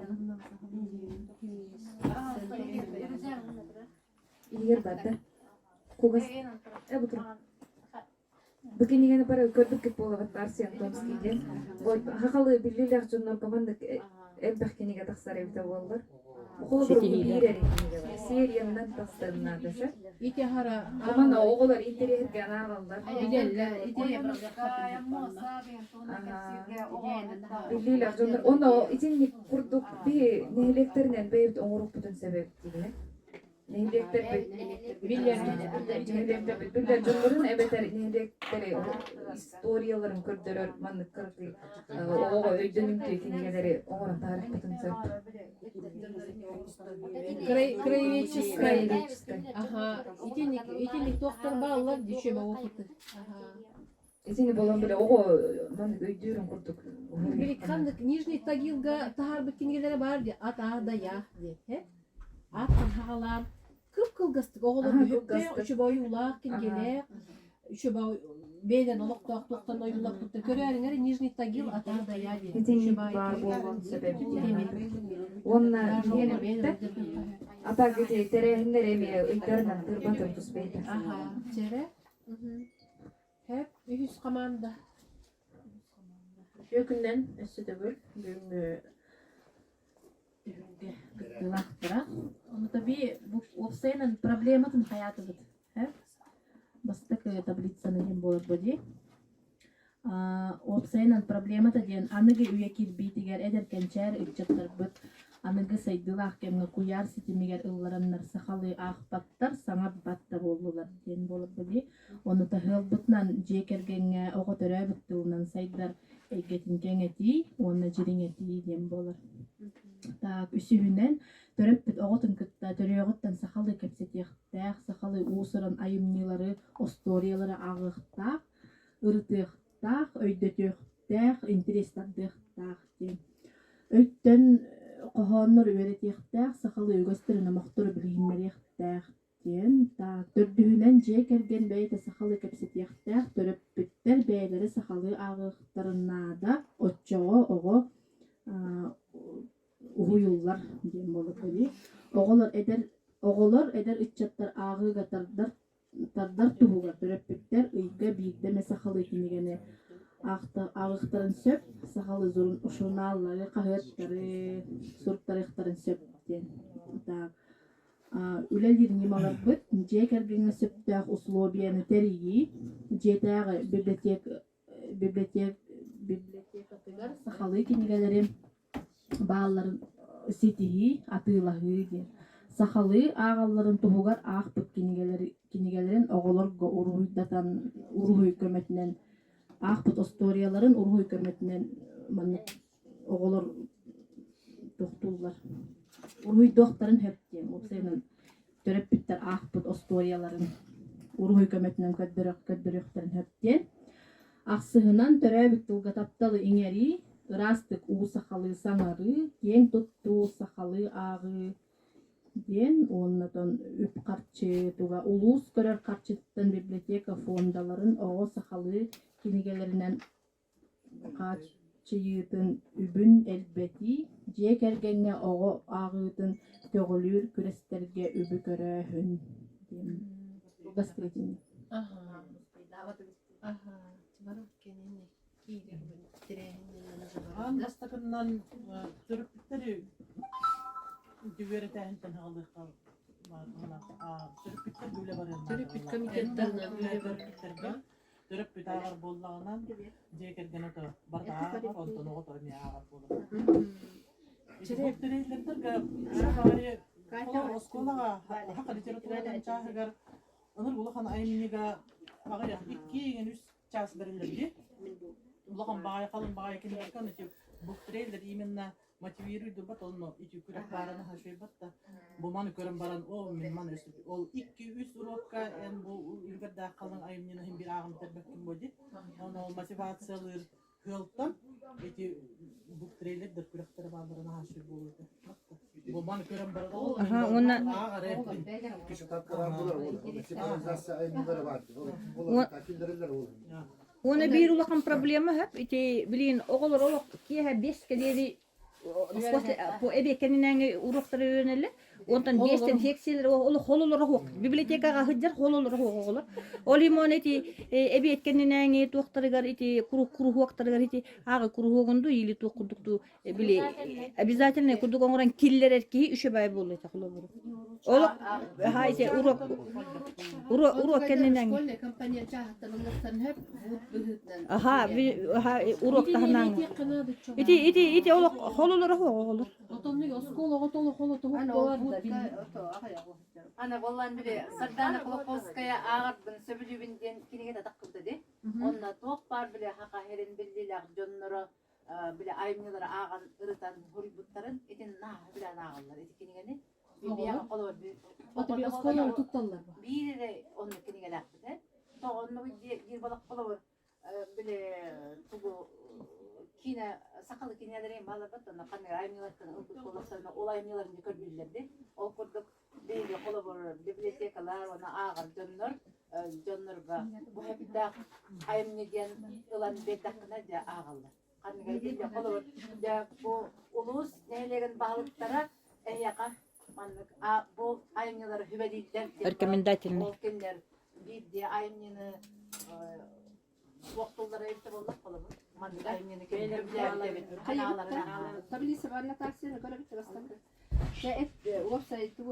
Егер бада когас бутур бекенегени бара көрдүк кеп болот Арсен Томскийден. Вот хакалы биллилер жоннор команда элбекенеге таксар эбите болдур. Колобур бирери серияндан таксарына десе. Ите хара Амана оголор интерьерге аналар. Биллилер жоннор оно ичинник курдук би нехлектеринен бейбит оңоруп бүтүн себеп диге. Нехлектер биллер жонлорун эбетер нехлектери историяларын көрдөрөр манны кыркы ого өйдөнүмтү кинегелери оңорон тарих бүтүн себеп. Краеведческая. Ага. Итинник доктор баллар дичеме окуты. Ага. Сени болон беле ого маны өйдөрүн курдук. Бiri kandık Nijni Tagil'ga tahar bitkingelere var diye at ağda ya diye. He? At hagalar kıl gastık oğlan Aha, büyükte gastık. üçü boyu ulak kingele. Üçü boyu beyden oluk toqtan oyulak tuttu. Köreringer Nijni Tagil at ağda ya diye. Сени бар болгон себеби. Онна келипте ата кете терехиндер эми ыйдарынан тырбатып туспайт. Aha, çere. Hep ühüs kamanda. Şökünden üstüdür. Bugün gıttılaktıraq. Onu tabii bu ofsayla problematın hayatı bud. Hep. Bastık tablitsаны ем болот боди. Ofsayla problemata diyen anıgı üye kirbiytiger ederkençer ıççatlar bud. Anıgı saydılaq kemge kuyar sitimiger ıllarınlar sahalı ağpattar sana battar oldular diyen bolot bodi. Onu da hılbıtnan jekergenge oğu törö büttüğünden saydar egetinken eti, onu jirin eti diyen bolar. Так, үсүһүнен төрөппүт оготун кытта төрөөгөттан сахалы кепсетиэхтаах сахалы уусуран айымнылары осториялары агыхтаах ырытыахтаах өйдөтүөхтаах интерестардыахтаах ден өттөн кохооннор үөретиэхтаах сахалы үгөстөрүн амохтору билигиннериэхтаах ден так төрдүһүнен жээ керген бэйте сахалы кепсетиэхтаах төрөппүттер бээлери сахалы агыхтарынаада отчого ого уйуллар диэн болот эли. Оголор эдер ыччаттар агыга тардар туһуга төрөппүттер ыйга биирде месахалы кинигене агыктарын сөп сахалы зурун ушунааллары кахыттары сурттарыктарын сөп диэн. Так үлелир нималар быт же кергенге сөптөөх условияны териги жетагы библиотекатыгар сахалы кинигелери бааларын сетиги атыылаһыы диэн. Сахалы аагалларын туһугар аахпыт кинигелерин оголорго уруһуй көмөтүнен аахпыт осторияларын уруһуй көмөтүнен маннык оголор тохтуулар. Уруһуй доктарын хөп диэн. Опсайнан төрөппүттер аахпыт осторияларын уруһуй көмөтүнен көддөрөктөрүн хөп диэн. Аксыһынан төрөбүт тулгатапталы иңери ырастык уусахалы саңары, кең туттуу сахалы агы ден, оннотон үп карчы туга улуус көрөр карчыттан библиотека фондаларын ого сахалы кинигелеринен качыйытын үбүн элбети, же кергенге ого агытын төгөлүр күрестерге үбү көрөһүн ден. Гастретин. Гастакынан төрөппүттери дүбөрөтәһинтен халыкка төрөппүттер бүле бар. Төрөппүт комитеттеринен төрөппүт агар боллагынан же керген ото барда агар онтон ого томи агар болот. Төрөппүттерлерге шабари осколага хакка литературадан чагар аныр булахан айымнига агая 2-3 час берилди. Улахан багай калын багай келгенде тип бу трейлер именно мотивирует дурбат онно ити күрәк бараны хашыйбатта бу маны көрөн баран о мен маны өстүп ол 2-3 урокка эн бу үлгердә калын айымнына хим бир агым тербеккин боди оны мотивациялар хөлтөн ити бу трейлер дер күрәктер бараны хашый болду бу маны көрөн баран Aha, ona Kişi tatlılar bulur. Siparizasyya ayınları vardı. Bunlar takillerler olur. Ona bir ulaqan problema hep iti bilin oğullar olaq kiha 5 kederi по эбекенинен уроктары өөнеле онтан 5тен хекселер ол хололор хок библиотекага хыджар хололор хок ол имон эти эбекенинен токтарыгар ити куруктарыгар ити ага куруугунду или токурдукту били обязательно курдугоңран киллер эрки үшө бай болду та хололор ол хайте урок кенинен компания чахталыктан hep aha урок тахнан ити ол хололор хок Otomni oskola otolo holo to болар. Ана боллан бире Сардана Клоповская агырдын сөбүлүбүнден кинеге да таккылды де. Онда топ бар биле хака херен билдилер жонноро биле айымнылар аган ырытан хурбуттарын этин на биле агалар эти кинегени. Бия колор би. Otobi oskola tutallar. Бире онда кинеге лакты де. То онда жер балак колор bile tugu kine sakalı kinelerin bağlı batına kanı aymıyorlar ıldık kolaklarına olayımlarını gördülerdi. O kurduk bir kolabor bibliotekalar ona ağır dönür bu hep de aymıyorgen ılan bir dakikada da ağırlar. Kanı bir kolabor da bu ulus neylerin bağlıklara yaka manlık bu aymıyorlar hübediler. Рекомендательный. Olkenler bir de aymını Вақтылдары әйтті болдық қолы бұл. Маңды әймені келдер Tabii var natasyonu göre bitti başladı. Website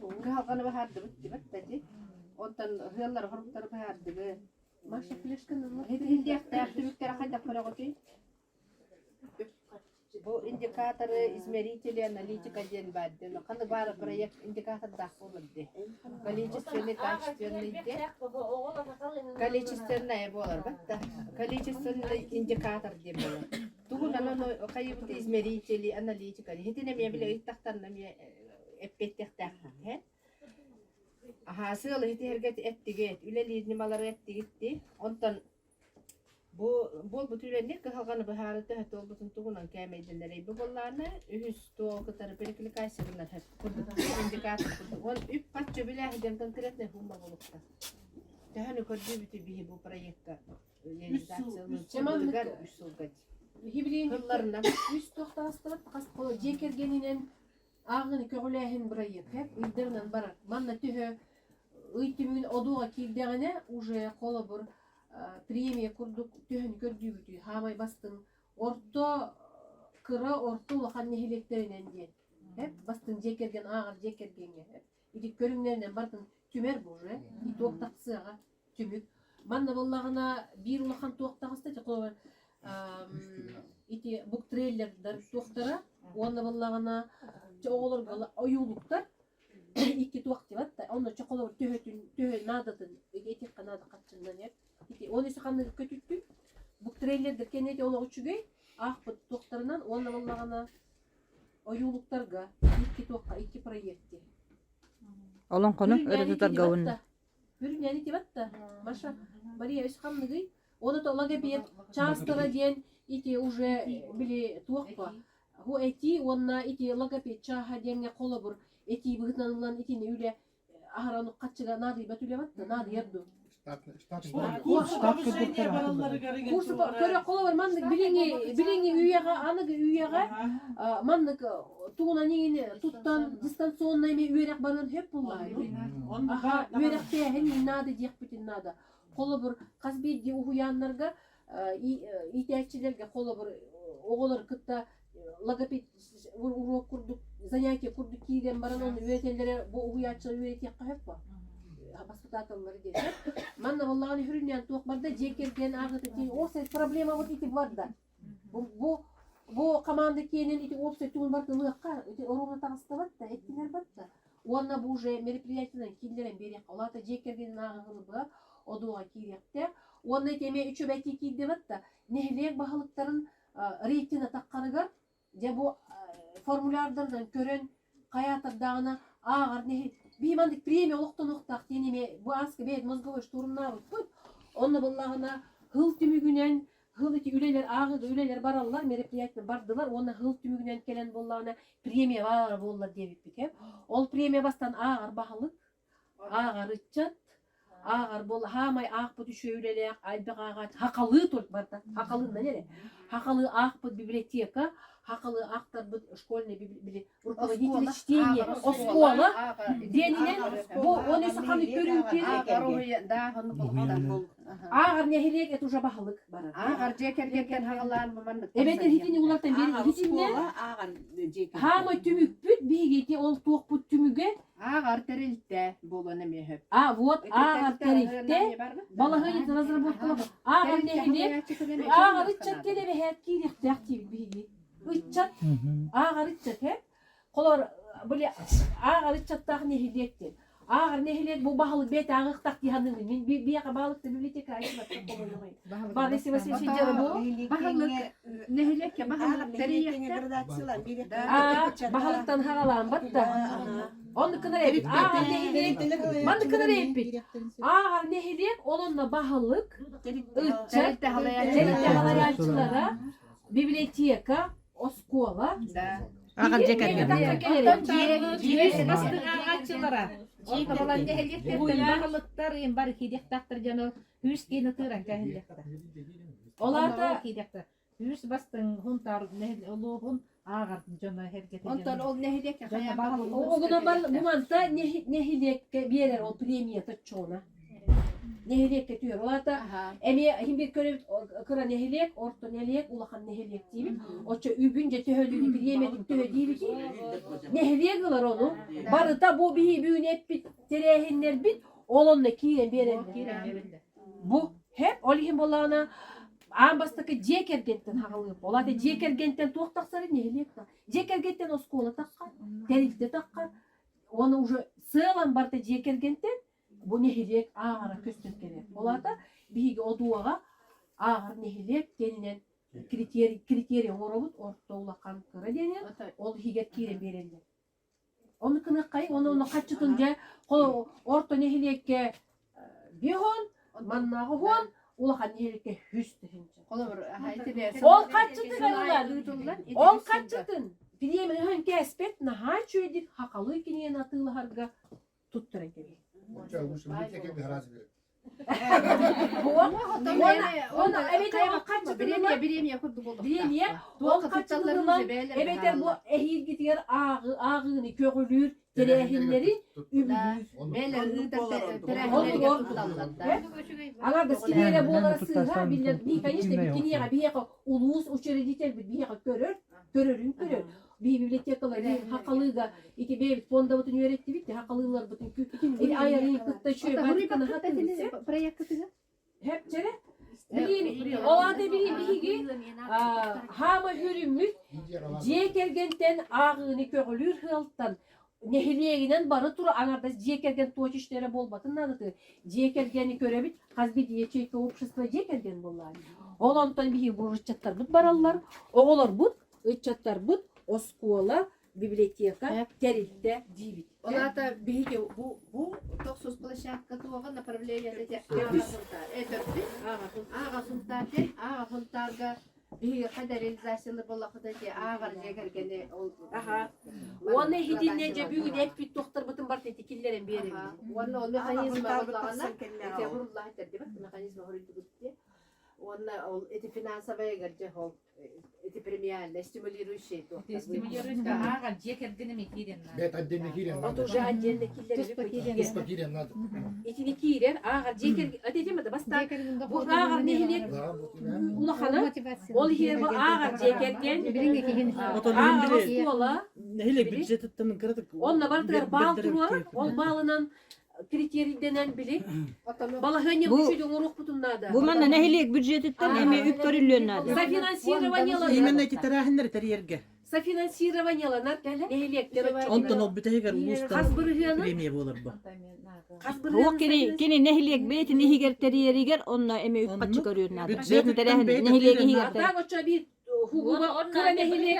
bu kalkanı bahardı bitti bitti. Ondan hıyarlar horukları bahardı. Maşa flaşkının hedi yakta tümüklere kadar para koydu. Bu indikatörü измерители аналитика ден бадды. Но қандай бары проект индикатор дақылды. Количественный, качественный де. Количественное болар батта. Количественный индикатор де болар. Тугун ананы кайбыты измерители, аналитика. Хитине мен биле иттактан мен эппеттектак. Аха сыл хитергет эттигет. Үлели нималары эттигитти. Онтан bu bütünlük kalkanı baharıda hatta o bütün tuğunan kâmeydileri bu bollarına ühüs tuğu katarı perikli kaysırlar hep kurduk indikatör kurduk on üp patçı bile hiden konkretne humma bulukta tehani kurdu biti bihi bu proyekta realizasyonu çemanlıgar üsulgat hibilin hıllarına üst toxtastırıp qasqılı jekergeninen ağını köğülehin proyekt hep ildirnen barak manna tühü ıйтымын oduğa kilderine уже kolabur премия курдук төһөн көрдүбүтү хамай бастын орто кыра орто улахан нехилектеринен ден хеп бастын жекерген агыр жекергенге иди көрүңнеринен бардын түмер буже и токтаксыга түмүк манна боллагына бир улахан токтагыста жакоо ити бук трейлердер токтора онна боллагына оголор оюлуктар икки туак деп атта онда чоколор төһө надатын этек канада катчындан еп Onu sıkanlığı kötüttü. Bu trailerdir kenedi ola uçugay. Ahbet doktorundan onunla vallağına oyuluklarga iki toqqa iki proyekti. Olan konu öğretiler gavun. Bürün yani tibatta. Maşa Maria sıkanlığı onu da olaga bir çastara diyen iti уже bile toqqa. Hu eti onna iti olaga bir çaha diyenge kolabur eti bıgıtlanılan itini üle aharanı kaçıga nadı batüle batta nadı yardu. Kursu köre kola var mandık bilingi üyega anıgı üyega mandık tuğuna neyini tuttan distansiyonla eme üyerek barın hep bulaydı. Aha üyerek de hem nadı diyek bitin nadı. Kola bir kasbi di uhuyanlarga ihtiyaççilerge kola bir oğular kıtta logoped urok kurduk занятия kurduk kiyden barın onu üyetelere bu uhuyatçılar üyetiyek hep var. Hospitalları diye. Manna vallahi hürünyan tuğ barda jekergen ağıtı ki o ses problema var iti barda. Bu командакенин ити опция тугун барда лыакка ити орона тагыста барда эттилер барда. Онна бу уже мероприятиялар килдерен берек. Алата жекерген агылы ба одуга киректе. Онна теме үчө бәти килде барда. Нехлек бахылыктарын рейтине таккарыгар же бу формулярдардан көрөн каятырдагына агар нехи Бимандык премия олуктан октак денеме bu askı beyt mozgovой штурмна бут. Onu bullağına hıl tümügünen hıl iti üleler ağıda üleler barallar merepiyatına bardılar. Ona hıl tümügünen kelen bullağına premiya var bollar debip hep. Ol premiya bastan ağır bahalık, ağır ıççat, ağır bol hamay ağıpı düşüyor üleler albek ağaç hakalığı tolk barda. Hakalığında nere? Hakalığı ağıpı biblioteka. Hakalı aktar bu школьный руководитель чтения оскола дениlen bu onu sakanı görün kere ağır nehirek et uca bahalık bara ağır jekergen hakalar mamandık evet hitini ulardan beri hitinde hama tümük büt bigeti ol toq bu tümüge ağır terilde bolana me hep вот ağır terilde balahı разработкалар ağır nehirek ağır çekkele ve hep kirek aktif bigi Üççat, ağır üççat hep. Kolor böyle ağır üççattaki nehirlektir. Ağır nehirlek bu bahalık bet ağıqtak diyanını. Ben bir yaka bahalıkta biblioteka açmadım. Bağlısı Vasilçincanı bu. Bahalık Nehilek ya bakalım Ağır teriyekte. nehiyetine gradasyolar bir Bahalıktan hagalan batta. Onu kınar epit. Ağır nehilek. Mandı kınar epit. Ağır nehilek onunla bahalık. Itça. Çelikte halaya Çelikte halayaçılara. Biblioteka. Oskola. Ağır cekergen. Jiris bastın ağaççılara. Onda bolan nehileklerden bahalıktar en bar hidektaktır canı. Hüs geni tıran kahillekta. Olar da Hüs bastın huntar nehil oluğun ağır canı herkete. Ondan ol nehilek ya kaya bakalım. Oğuna bu manta nehilek bir yerer o premiyata çoğuna. Nehilek diyor. Olar da emi himbir köre kıra nehilek, orta nehilek, ulakan nehilek diyeyim. Oça übünce töhölünü bir yemedik töhö değil ki. Nehilek kılar onu. Barı da bu bir büyüne hep bit, terehinler bit. Oğlunla kiren bir yerinde. Bu hep olihim bolağına ambastaki cekergentten hağılıp. Olar da cekergentten tuğtaksarı nehilek da. Cekergentten o skola takkar, terilde takkar. Onu уже sığalan barda cekergentten bu nehilek ağara köstüp gelir. Olar da bir o duağa ağır nehilek denilen kriteri orabut orta ulakan kıra denilen ol higet kire berende. Onu kınıkkay, onu kaçıtınca orta nehilekke bir hon, mannağı hon, ulakan nehilekke hüs dehince. Ol kaçıtın onlar. Ol kaçıtın. Bileyemin hön kespet naha çöydik hakalı ikiniye natılı harga tuttura gelir. Ona evet o kaçıtınlar. Biremiye o kaçıtınlar. Evet bu ehil gidiyor ağını köğülür. Terehinlerin übülür. Ага, да скидere болар сыга, билет, би, конечно, бикинега, биега улус учредитель бит, биега көрөрүн. Би библиотекалар, би хакалыга, ики бебит фонда бутун öğretti bitti, hakalыlar butun kü. Или ayarın kıtta şöyle Vatikan'a hatırlısı. Hep çere. Bilin, olada bilin bihigi, hama hürümüz, cekergenten ağını köğülür hılttan. Nehiliyeginen barı turu anarda cekergen toç işlere bolbatın nadıtı. Cekergeni görebit, hazbi diye çeyke общество cekergen bollar. Olantan bihi bu rıçatlar bud barallar, oğlar bud, rıçatlar bud, oskola, biblioteka, terilde, divit. Olar da bihi bu toksuz площадка туга направление эти аға хунтарга биги кайда реализациялар боллакта агар жегергени олду. Оны хидиннеже бүгүн эппит доктор бутун бар тетикиллерин берем. Оны ол механизм боллагана эти урулла хетер деп механизм хорuydu. Оны ол эти финансовые гарже хол эти премиальные стимулирующие то. Стимулирующие агар жекергени ми кирен. Бет отдельно кирен. Вот уже отдельно Туспа кирен надо. Итини кирен агар жекер адедеме да баста. Bu ağır nehilek ulakana ol hier bu ağır cekergen ağır oskola Hele büdjetten kırdık. onunla barıtlar bal turuar ol balının kriteri denen bili bala hönye uçuydu uruq butunlarda Bu manna nehilek büdjetten emi üptörilönnadı. Софинансированиялар Именно эти тарахинler терьерге. софинансированиялар нehilekler Ondan ol bütehiger ulustan Kazbırıhyanın premiye olur bu. Hok kini nehilek beti nehiger teriyeriger onna emi üppa çıkarıyornadı. Beti terehin nehilek higer ter. Hatta koça bir hukuka kıra nehilek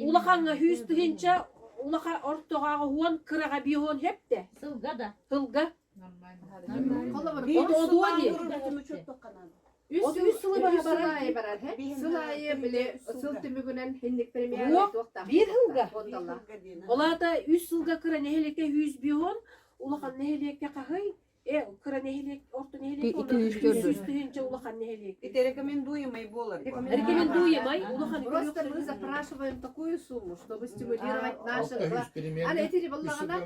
ulakanga hüstühince ulaka ortoğa huan kıraga bir huan hep de hılga o duva diye Üst sıvı barar hep. Sılayı bile sıltımıgınan hindik premier bir hılga ola da üst hılga kıra nehilekte 100 bir huan ulakan nehilekte kahay kıra nehilik orta nehilik üstühince ulakan nehilik Это рекомендуемый болар. рекомендуемый ulakan Просто мы запрашиваем такую сумму, чтобы стимулировать наши... А эти ребята,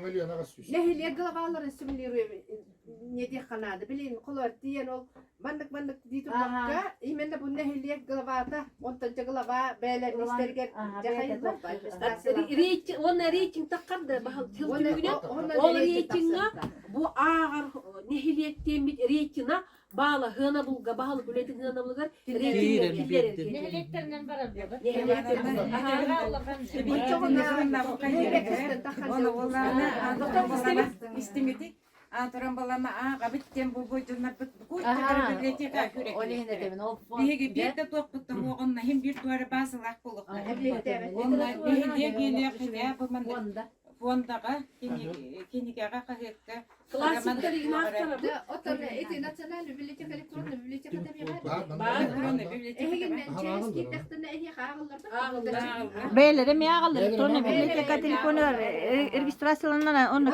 нехилек главалары стимулируем не тех канады. Блин, колор тиен ол мандык диту бакка, именно bu nehilek glavata, ontanca glava beyler isterigen jahayız Reyting, ona reyting takardı bahal tıltımına. O reytinga bu ağır nehiliyekten bir reytinga bağlı hına bulga bağlı gületin hına bulgar reytingler. Nehileklerden barar bu. Onu istemedi. Антуран балама аға биттен бұл бойжынлар бит бұл Aha, библиотека o lehine demin o Биһиги бир да тоқтуттан оғынна хем бир туары басылақ болық. Онна биһиге келе қиде бұлман фондаға кенигеға қағетке. Классиктер игнақтары бұл. Отыр эти национальный библиотека электронный библиотека табиғат. Электронный библиотека. Эгеннен через китектен эне кагылдырды. Бейлери ми агылыр электронный библиотека телефондар регистрацияланан оны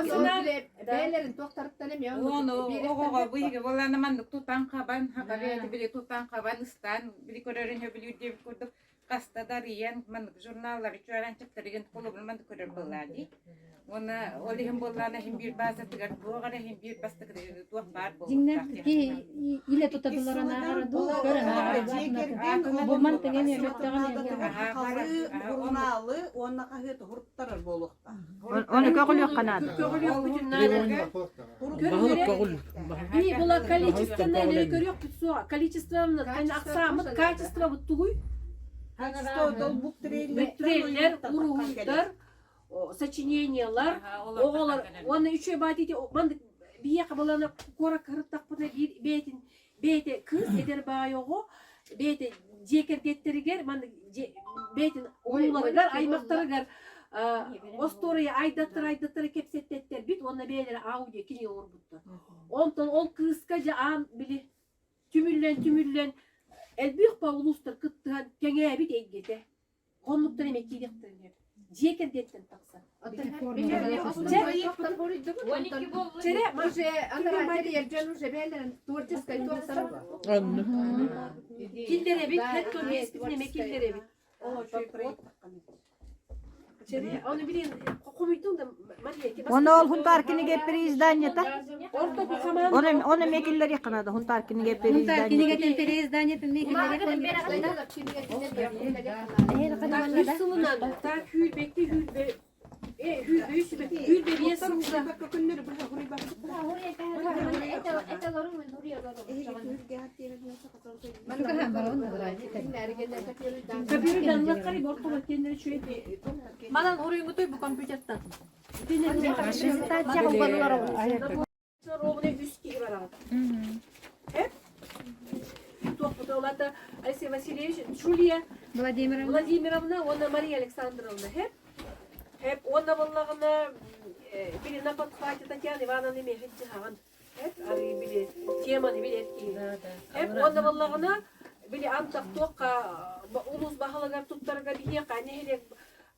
Бейлерин тоқтарыптан эме. Оны оғыға биһиге боланы мандық тутан қабан, хақареті біле тутан қабан ыстан, біле көреріне біле деп көрдік. Қастадар иян мандық журналлар чуаран чықтырген қолы білманды көрер болады. Оны олихим болланы хим бир база тигар бугара хим бир бастык туак бар бол. Жиңнәр иле тутадылар ана арады. Көрән. Бу мантыгын өттөгөн. Журналы онна кагыт хурттар болукта. Оны көңүл yok канат. И була количественно или көрөк бутсо, количественно аксамы, качество буттугуй. Бүттүрелер, уругуттар, сочинениялар, оголар, оны үчө бадити, мандык бие кабалана кора кырыттакпына бетин, бете кыз эдер байого, бете жекергеттеригер, мандык бетин улуларыгар, аймактарыгар, остория айдаттар кепсеттеттер бит, онна бейлер аудио кини орбуттар. Онтон ол кызга жа ан били түмүрлен Elbük bağlustur kıttıhan kengeye bir eggete. Konluktan emek yedektirler. Jeker detten taksa. Çere maje anarateri yercan uje beylerin tворческой тоқтар. Killere bit, hetton eskisine mekillere bit. Çere, onu bilin, komitun da Оны ол хунтар киниге переизданиета. Orta bu kaman. Оны мекиллер якынады хунтар киниге Тар переиздание. кинигетен переизданиятын Üstünden ta hül bekle hül be. Hül be bir sınıfta. Kabirden nakari bortuma kendini şöyle. Malan oraya götür bu kompüterden. Ровно виски варат. Тоқталата Алексей Васильевич, Шулия Владимировна, она Мария Александровна. Hep onda vallahi biri ne patlatı Tatyana Ivanovna mehdi havan. Hep arı biri temanı biri etki. Hep onda vallahi biri antak toqa ulus bahalıgar tuttarga biye kane hele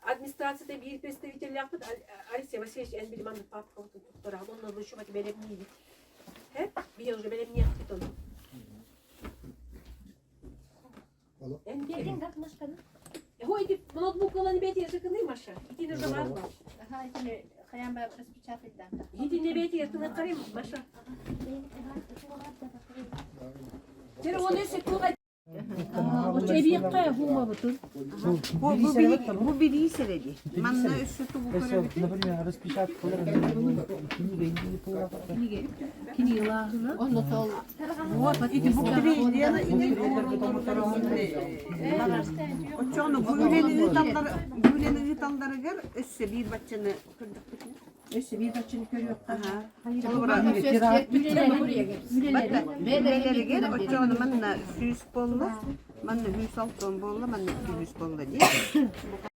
administrasyada bir представитель yapıp Alexey Vasilyevich en bir manı papka tuttarga onunla bu şubaki benim neydi. Hep bir yılca benim niye yaptın. En bir Ой, ты ноутбук была не бейте, я не маша. Иди на завод. Ага, это хаян бы распечатать да. Иди не бейте, я на карим маша. Теперь он если туга. Çebiyekke huma butun. Bu biri seredi. Manna üstü bu kadar. Например, распечатка Kini yıla. Onu sol. Вот, эти буквы Очону гүлени ыталдары гер өссө бир баччаны көрдүк. Өссө бир баччаны көрүп. Очону манна 100 болду. Манна 106 болду, манна 200 болду.